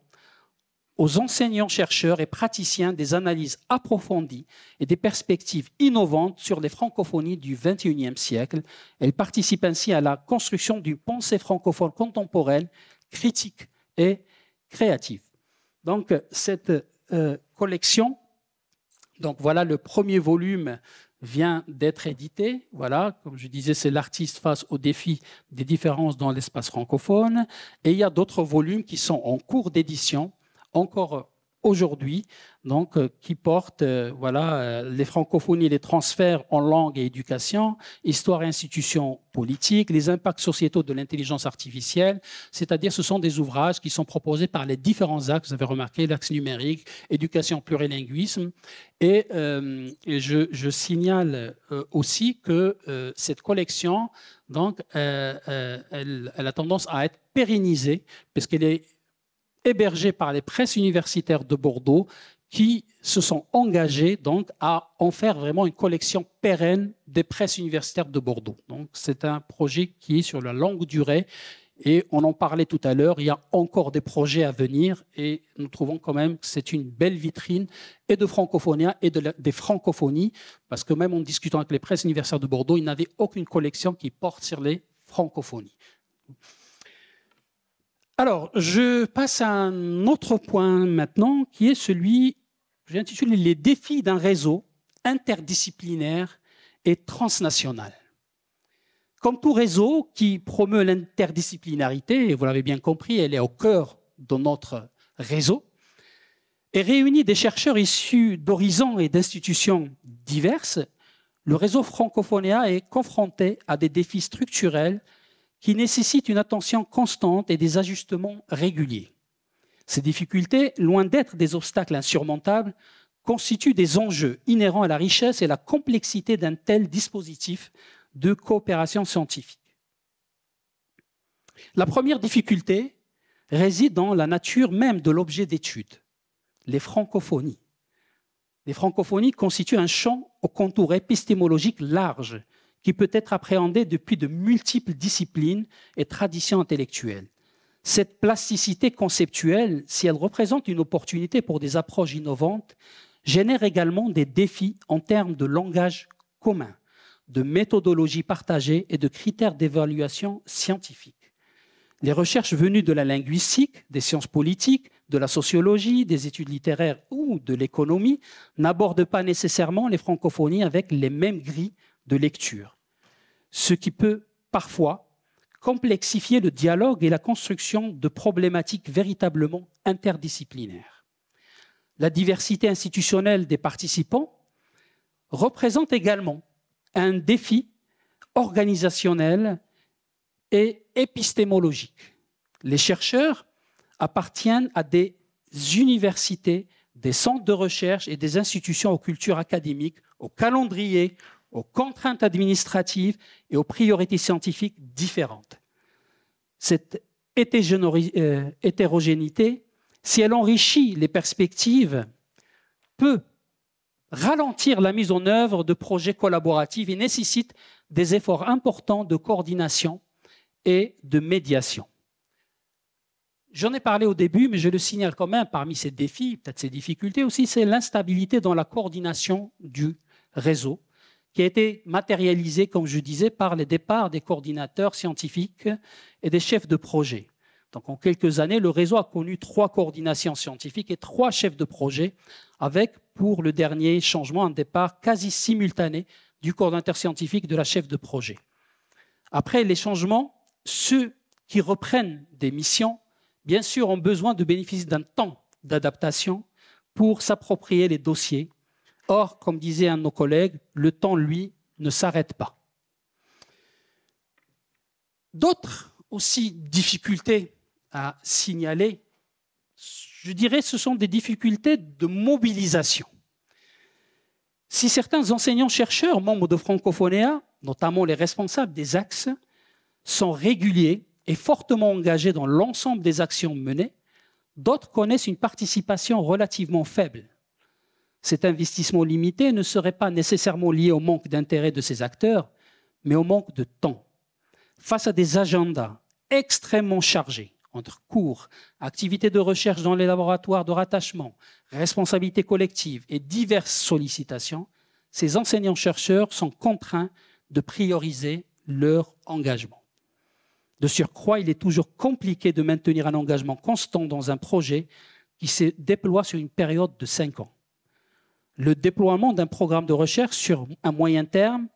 aux enseignants-chercheurs et praticiens des analyses approfondies et des perspectives innovantes sur les francophonies du XXIe siècle. Elle participe ainsi à la construction d'une pensée francophone contemporaine, critique et créative. Donc, cette collection, donc voilà, le premier volume vient d'être édité. Voilà, comme je disais, c'est l'artiste face au défi des différences dans l'espace francophone. Et il y a d'autres volumes qui sont en cours d'édition, encore aujourd'hui, donc qui portent les francophonies, les transferts en langue et éducation, histoire et institutions politiques, les impacts sociétaux de l'intelligence artificielle, c'est-à-dire ce sont des ouvrages qui sont proposés par les différents axes, vous avez remarqué, l'axe numérique, éducation, plurilinguisme, et je signale aussi que cette collection, donc, elle a tendance à être pérennisée, parce qu'elle est hébergés par les presses universitaires de Bordeaux qui se sont engagés donc, à en faire vraiment une collection pérenne des presses universitaires de Bordeaux. Donc, c'est un projet qui est sur la longue durée et on en parlait tout à l'heure, il y a encore des projets à venir et nous trouvons quand même que c'est une belle vitrine et de francophonie et des francophonies parce que même en discutant avec les presses universitaires de Bordeaux, ils n'avaient aucune collection qui porte sur les francophonies. Alors, je passe à un autre point maintenant, qui est celui, j'ai intitulé « Les défis d'un réseau interdisciplinaire et transnational ». Comme tout réseau qui promeut l'interdisciplinarité, et vous l'avez bien compris, elle est au cœur de notre réseau, et réunit des chercheurs issus d'horizons et d'institutions diverses, le réseau Francophonia est confronté à des défis structurels qui nécessitent une attention constante et des ajustements réguliers. Ces difficultés, loin d'être des obstacles insurmontables, constituent des enjeux inhérents à la richesse et la complexité d'un tel dispositif de coopération scientifique. La première difficulté réside dans la nature même de l'objet d'étude, les francophonies. Les francophonies constituent un champ au contour épistémologique large qui peut être appréhendé depuis de multiples disciplines et traditions intellectuelles. Cette plasticité conceptuelle, si elle représente une opportunité pour des approches innovantes, génère également des défis en termes de langage commun, de méthodologie partagée et de critères d'évaluation scientifique. Les recherches venues de la linguistique, des sciences politiques, de la sociologie, des études littéraires ou de l'économie n'abordent pas nécessairement les francophonies avec les mêmes grilles de lecture, ce qui peut parfois complexifier le dialogue et la construction de problématiques véritablement interdisciplinaires. La diversité institutionnelle des participants représente également un défi organisationnel et épistémologique. Les chercheurs appartiennent à des universités, des centres de recherche et des institutions aux cultures académiques, au calendrier, aux contraintes administratives et aux priorités scientifiques différentes. Cette hétérogénéité, si elle enrichit les perspectives, peut ralentir la mise en œuvre de projets collaboratifs et nécessite des efforts importants de coordination et de médiation. J'en ai parlé au début, mais je le signale quand même, parmi ces défis, peut-être ces difficultés aussi, c'est l'instabilité dans la coordination du réseau, qui a été matérialisé, comme je disais, par les départs des coordinateurs scientifiques et des chefs de projet. Donc, en quelques années, le réseau a connu 3 coordinations scientifiques et 3 chefs de projet, avec, pour le dernier changement, un départ quasi simultané du coordinateur scientifique et de la chef de projet. Après les changements, ceux qui reprennent des missions, bien sûr, ont besoin de bénéficier d'un temps d'adaptation pour s'approprier les dossiers. Or, comme disait un de nos collègues, le temps, lui, ne s'arrête pas. D'autres aussi difficultés à signaler, je dirais, ce sont des difficultés de mobilisation. Si certains enseignants-chercheurs, membres de Francophonia, notamment les responsables des axes, sont réguliers est fortement engagé dans l'ensemble des actions menées, d'autres connaissent une participation relativement faible. Cet investissement limité ne serait pas nécessairement lié au manque d'intérêt de ces acteurs, mais au manque de temps. Face à des agendas extrêmement chargés, entre cours, activités de recherche dans les laboratoires de rattachement, responsabilités collectives et diverses sollicitations, ces enseignants-chercheurs sont contraints de prioriser leur engagement. De surcroît, il est toujours compliqué de maintenir un engagement constant dans un projet qui se déploie sur une période de 5 ans. Le déploiement d'un programme de recherche sur un moyen terme,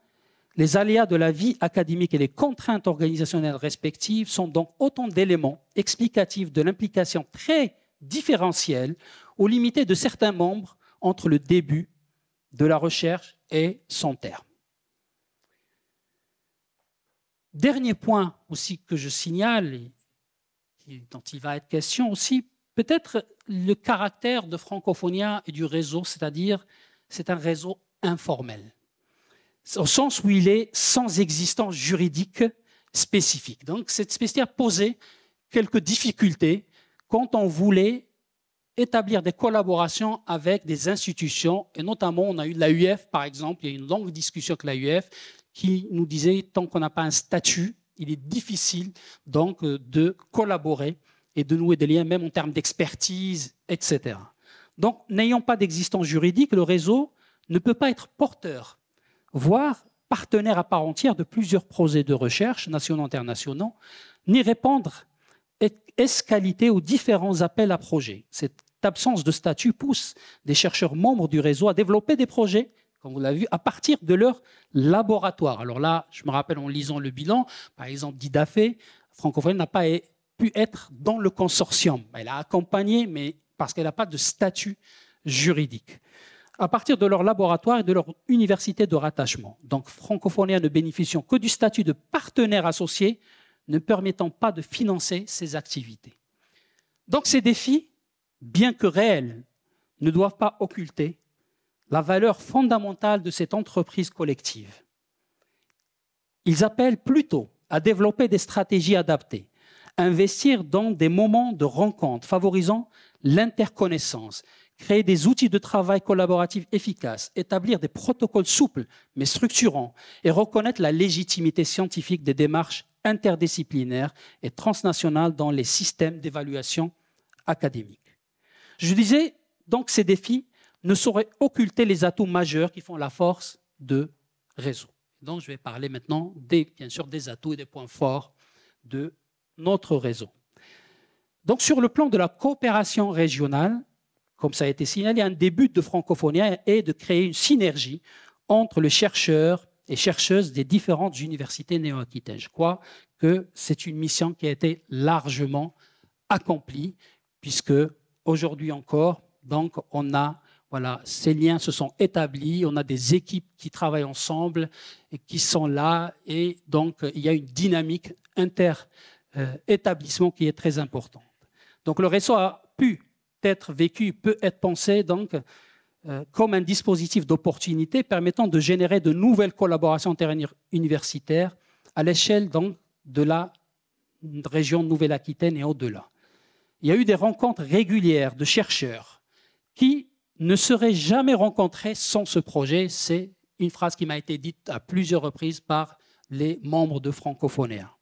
les aléas de la vie académique et les contraintes organisationnelles respectives sont donc autant d'éléments explicatifs de l'implication très différentielle ou limitée de certains membres entre le début de la recherche et son terme. Dernier point aussi que je signale, et dont il va être question aussi, peut-être le caractère de Francophonia et du réseau, c'est-à-dire c'est un réseau informel, au sens où il est sans existence juridique spécifique. Donc cette spécificité a posé quelques difficultés quand on voulait établir des collaborations avec des institutions, et notamment on a eu l'AUF par exemple, il y a eu une longue discussion avec l'AUF, qui nous disait tant qu'on n'a pas un statut, il est difficile donc de collaborer et de nouer des liens, même en termes d'expertise, etc. Donc, n'ayant pas d'existence juridique, le réseau ne peut pas être porteur, voire partenaire à part entière de plusieurs projets de recherche, nationaux et internationaux, ni répondre escalité aux différents appels à projets. Cette absence de statut pousse des chercheurs membres du réseau à développer des projets, comme vous l'avez vu, à partir de leur laboratoire. Alors là, je me rappelle en lisant le bilan, par exemple, d'IDAFE, Francophonie n'a pas pu être dans le consortium. Elle a accompagné, mais parce qu'elle n'a pas de statut juridique. À partir de leur laboratoire et de leur université de rattachement. Donc, Francophonie ne bénéficiant que du statut de partenaire associé, ne permettant pas de financer ses activités. Donc, ces défis, bien que réels, ne doivent pas occulter la valeur fondamentale de cette entreprise collective. Ils appellent plutôt à développer des stratégies adaptées, à investir dans des moments de rencontre favorisant l'interconnaissance, créer des outils de travail collaboratifs efficaces, établir des protocoles souples mais structurants et reconnaître la légitimité scientifique des démarches interdisciplinaires et transnationales dans les systèmes d'évaluation académique. Je disais donc ces défis ne saurait occulter les atouts majeurs qui font la force de réseau. Donc, je vais parler maintenant, bien sûr, des atouts et des points forts de notre réseau. Donc, sur le plan de la coopération régionale, comme ça a été signalé, un des buts de Francophonia est de créer une synergie entre les chercheurs et chercheuses des différentes universités néo-aquitaines. Je crois que c'est une mission qui a été largement accomplie, puisque aujourd'hui encore, donc, on a voilà, ces liens se sont établis, on a des équipes qui travaillent ensemble et qui sont là, et donc il y a une dynamique inter-établissement qui est très importante. Donc le réseau a pu être vécu, peut être pensé donc comme un dispositif d'opportunité permettant de générer de nouvelles collaborations interuniversitaires à l'échelle donc de la région Nouvelle-Aquitaine et au-delà. Il y a eu des rencontres régulières de chercheurs qui ne seraient jamais rencontrés sans ce projet. C'est une phrase qui m'a été dite à plusieurs reprises par les membres de Francophonia.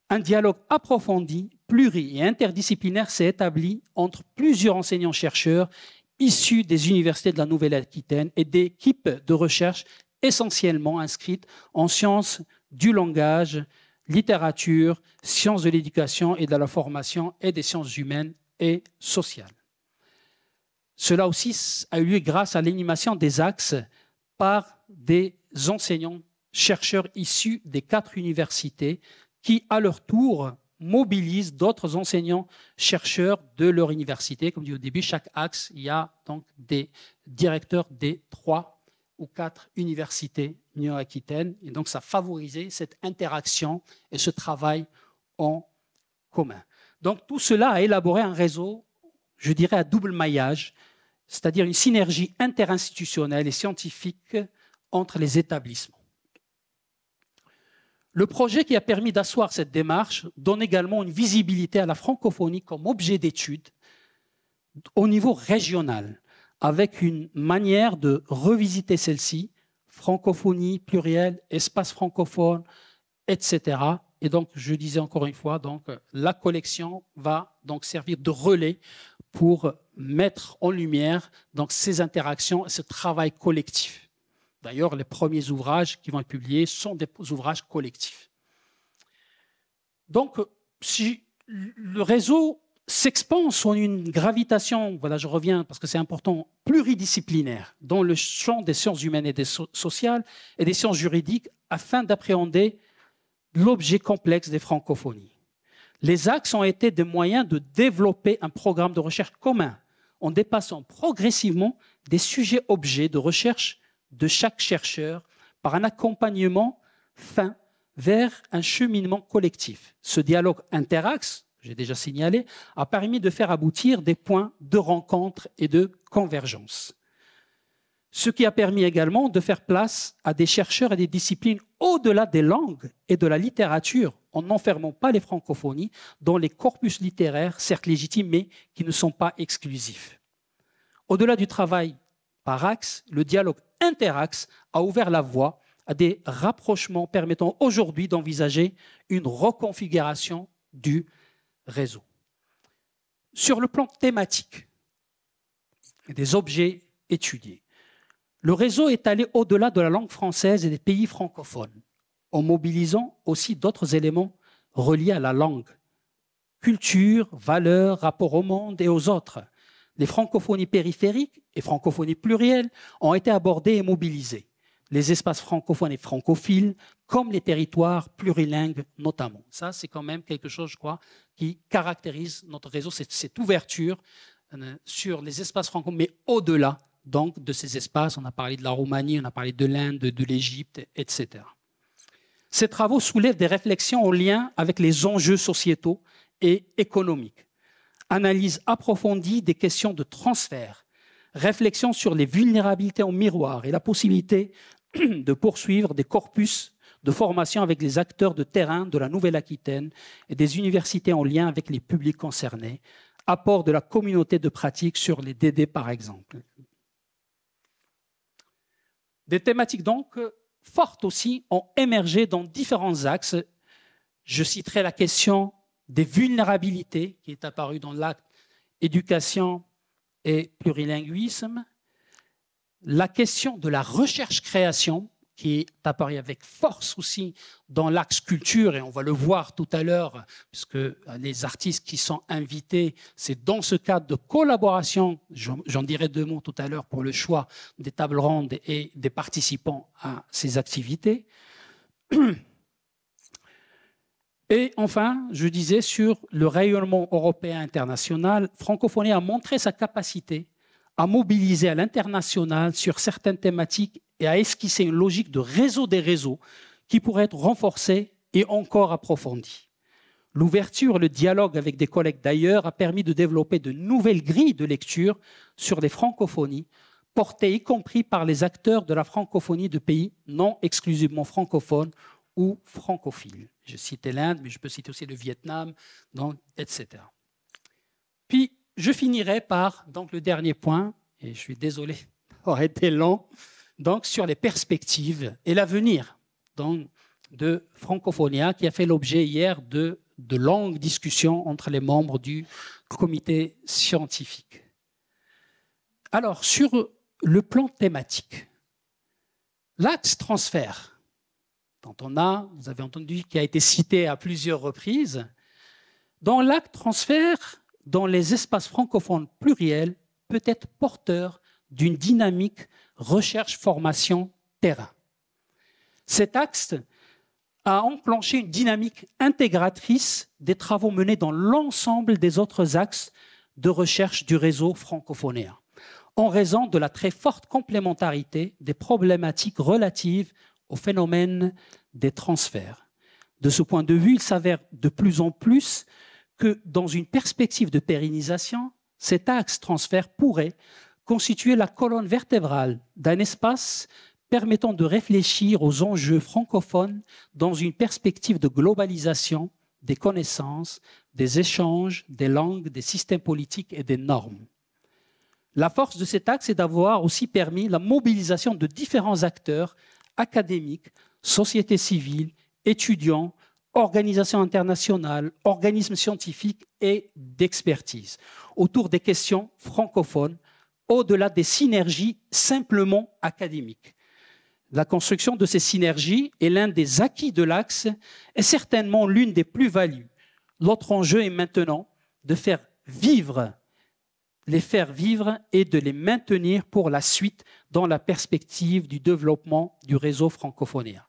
Un dialogue approfondi, pluri- et interdisciplinaire s'est établi entre plusieurs enseignants-chercheurs issus des universités de la Nouvelle-Aquitaine et d'équipes de recherche essentiellement inscrites en sciences du langage, littérature, sciences de l'éducation et de la formation et des sciences humaines et sociales. Cela aussi a eu lieu grâce à l'animation des axes par des enseignants-chercheurs issus des 4 universités qui, à leur tour, mobilisent d'autres enseignants-chercheurs de leur université. Comme dit au début, chaque axe, il y a donc des directeurs des 3 ou 4 universités néo-aquitaines. Et donc, ça favorisait cette interaction et ce travail en commun. Donc, tout cela a élaboré un réseau, je dirais, à double maillage, c'est-à-dire une synergie interinstitutionnelle et scientifique entre les établissements. Le projet qui a permis d'asseoir cette démarche donne également une visibilité à la francophonie comme objet d'étude au niveau régional, avec une manière de revisiter celle-ci, francophonie, pluriel, espace francophone, etc. Et donc, je disais encore une fois, donc, la collection va donc servir de relais pour mettre en lumière donc, ces interactions et ce travail collectif. D'ailleurs, les premiers ouvrages qui vont être publiés sont des ouvrages collectifs. Donc, si le réseau s'expanse en une gravitation, voilà, je reviens parce que c'est important, pluridisciplinaire, dans le champ des sciences humaines et des sociales et des sciences juridiques, afin d'appréhender l'objet complexe des francophonies. Les axes ont été des moyens de développer un programme de recherche commun, en dépassant progressivement des sujets-objets de recherche de chaque chercheur par un accompagnement fin vers un cheminement collectif. Ce dialogue interaxe, j'ai déjà signalé, a permis de faire aboutir des points de rencontre et de convergence. Ce qui a permis également de faire place à des chercheurs et des disciplines au-delà des langues et de la littérature, en n'enfermant pas les francophonies dans les corpus littéraires, certes légitimes, mais qui ne sont pas exclusifs. Au-delà du travail par axe, le dialogue interaxe a ouvert la voie à des rapprochements permettant aujourd'hui d'envisager une reconfiguration du réseau. Sur le plan thématique des objets étudiés, le réseau est allé au-delà de la langue française et des pays francophones, en mobilisant aussi d'autres éléments reliés à la langue, culture, valeurs, rapport au monde et aux autres. Les francophonies périphériques et francophonies plurielles ont été abordées et mobilisées. Les espaces francophones et francophiles, comme les territoires plurilingues notamment. Ça, c'est quand même quelque chose, je crois, qui caractérise notre réseau, cette ouverture sur les espaces francophones, mais au-delà donc de ces espaces. On a parlé de la Roumanie, on a parlé de l'Inde, de l'Égypte, etc. Ces travaux soulèvent des réflexions en lien avec les enjeux sociétaux et économiques. Analyse approfondie des questions de transfert, réflexion sur les vulnérabilités en miroir et la possibilité de poursuivre des corpus de formation avec les acteurs de terrain de la Nouvelle-Aquitaine et des universités en lien avec les publics concernés, apport de la communauté de pratique sur les DD par exemple. Des thématiques donc fortes aussi ont émergé dans différents axes. Je citerai la question des vulnérabilités qui est apparue dans l'acte éducation et plurilinguisme, la question de la recherche-création qui est apparue avec force aussi dans l'axe culture, et on va le voir tout à l'heure, puisque les artistes qui sont invités, c'est dans ce cadre de collaboration, j'en dirai deux mots tout à l'heure pour le choix des tables rondes et des participants à ces activités. Et enfin, je disais sur le rayonnement européen international, Francophonie a montré sa capacité à mobiliser à l'international sur certaines thématiques et à esquisser une logique de réseau des réseaux qui pourrait être renforcée et encore approfondie. L'ouverture, le dialogue avec des collègues d'ailleurs a permis de développer de nouvelles grilles de lecture sur les francophonies, portées y compris par les acteurs de la francophonie de pays non exclusivement francophones ou francophiles. Je citais l'Inde, mais je peux citer aussi le Vietnam, donc, etc. Puis, je finirai par donc, le dernier point, et je suis désolé d'avoir été long, donc, sur les perspectives et l'avenir de Francophonia, qui a fait l'objet hier de longues discussions entre les membres du comité scientifique. Alors, sur le plan thématique, l'axe transfert, dont vous avez entendu, qui a été cité à plusieurs reprises, dans l'axe transfert, dans les espaces francophones pluriels, peut être porteur d'une dynamique recherche-formation-terrain. Cet axe a enclenché une dynamique intégratrice des travaux menés dans l'ensemble des autres axes de recherche du réseau francophonéen, en raison de la très forte complémentarité des problématiques relatives au phénomène des transferts. De ce point de vue, il s'avère de plus en plus que dans une perspective de pérennisation, cet axe transfert pourrait constituer la colonne vertébrale d'un espace permettant de réfléchir aux enjeux francophones dans une perspective de globalisation des connaissances, des échanges, des langues, des systèmes politiques et des normes. La force de cet axe est d'avoir aussi permis la mobilisation de différents acteurs académiques, sociétés civiles, étudiants, organisations internationales, organismes scientifiques et d'expertise autour des questions francophones, au-delà des synergies simplement académiques. La construction de ces synergies est l'un des acquis de l'axe et certainement l'une des plus-values. L'autre enjeu est maintenant de les faire vivre et de les maintenir pour la suite dans la perspective du développement du réseau francophonéen.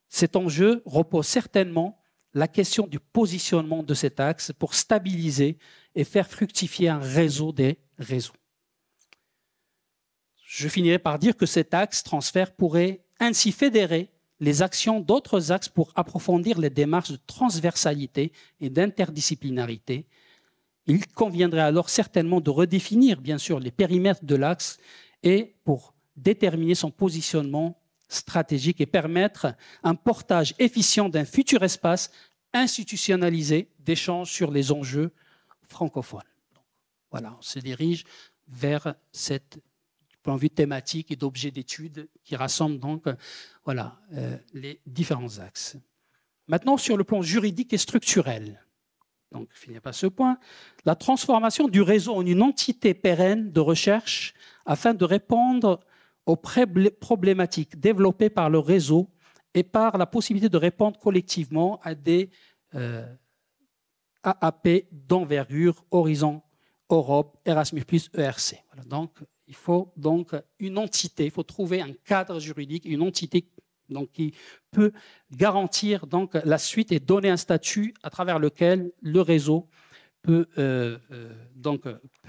Cet enjeu repose certainement la question du positionnement de cet axe pour stabiliser et faire fructifier un réseau des réseaux. Je finirai par dire que cet axe transfert pourrait ainsi fédérer les actions d'autres axes pour approfondir les démarches de transversalité et d'interdisciplinarité. Il conviendrait alors certainement de redéfinir, bien sûr, les périmètres de l'axe et pour déterminer son positionnement stratégique et permettre un portage efficient d'un futur espace institutionnalisé d'échange sur les enjeux francophones. Donc, voilà, on se dirige vers cette point de vue thématique et d'objet d'étude qui rassemble donc les différents axes. Maintenant, sur le plan juridique et structurel, donc je ne finis pas ce point, la transformation du réseau en une entité pérenne de recherche afin de répondre aux problématiques développées par le réseau et par la possibilité de répondre collectivement à des AAP d'envergure, Horizon Europe, Erasmus+, ERC. Voilà, donc, il faut donc une entité, il faut trouver un cadre juridique, une entité donc, qui peut garantir donc, la suite et donner un statut à travers lequel le réseau peut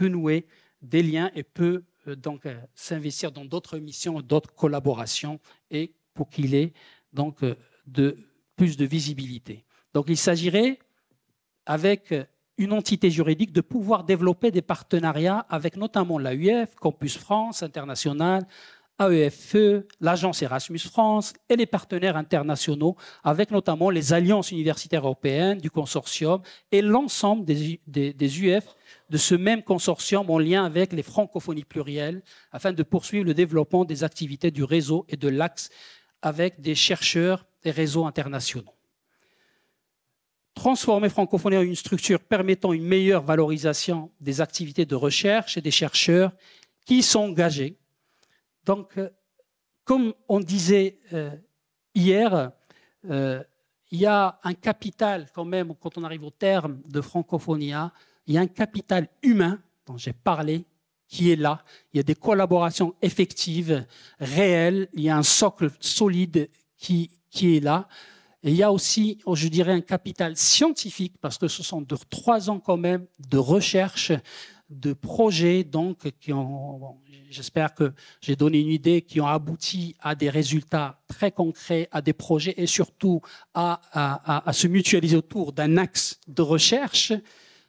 nouer des liens et peut s'investir dans d'autres missions, d'autres collaborations et pour qu'il ait donc plus de visibilité. Donc il s'agirait, avec une entité juridique, de pouvoir développer des partenariats avec notamment l'AUF, Campus France International, AEFE, l'agence Erasmus France et les partenaires internationaux, avec notamment les alliances universitaires européennes du consortium et l'ensemble des UF de ce même consortium en lien avec les francophonies plurielles, afin de poursuivre le développement des activités du réseau et de l'axe avec des chercheurs et réseaux internationaux. Transformer Francophonie en une structure permettant une meilleure valorisation des activités de recherche et des chercheurs qui sont engagés. Donc, comme on disait hier, il y a un capital quand même, quand on arrive au terme de Francophonia, il y a un capital humain dont j'ai parlé qui est là. Il y a des collaborations effectives, réelles, il y a un socle solide qui est là. Et il y a aussi, je dirais, un capital scientifique, parce que ce sont 3 ans quand même de recherche, de projets, donc, qui ont, j'espère que j'ai donné une idée, qui ont abouti à des résultats très concrets, à des projets et surtout à se mutualiser autour d'un axe de recherche.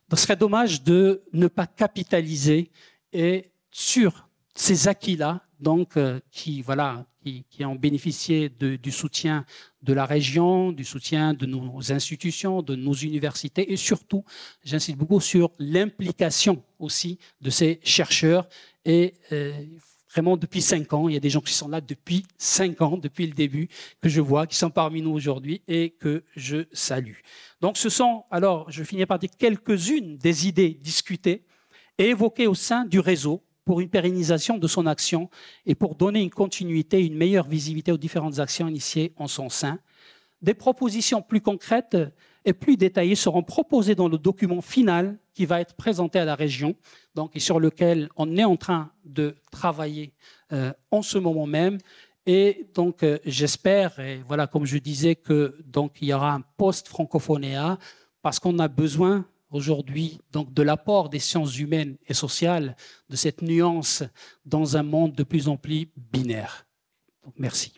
Ce serait dommage de ne pas capitaliser et sur ces acquis-là, donc, qui ont bénéficié du soutien de la région, du soutien de nos institutions, de nos universités et surtout, j'insiste beaucoup sur l'implication aussi de ces chercheurs et vraiment depuis 5 ans, il y a des gens qui sont là depuis 5 ans, depuis le début, que je vois, qui sont parmi nous aujourd'hui et que je salue. Donc ce sont, alors je finis par dire quelques-unes des idées discutées et évoquées au sein du réseau pour une pérennisation de son action et pour donner une continuité, une meilleure visibilité aux différentes actions initiées en son sein. Des propositions plus concrètes et plus détaillées seront proposées dans le document final qui va être présenté à la région, donc, et sur lequel on est en train de travailler en ce moment même. Et donc, j'espère, et voilà, comme je disais, que donc il y aura un post-Francophonéa parce qu'on a besoin aujourd'hui donc de l'apport des sciences humaines et sociales, de cette nuance dans un monde de plus en plus binaire. Donc, merci.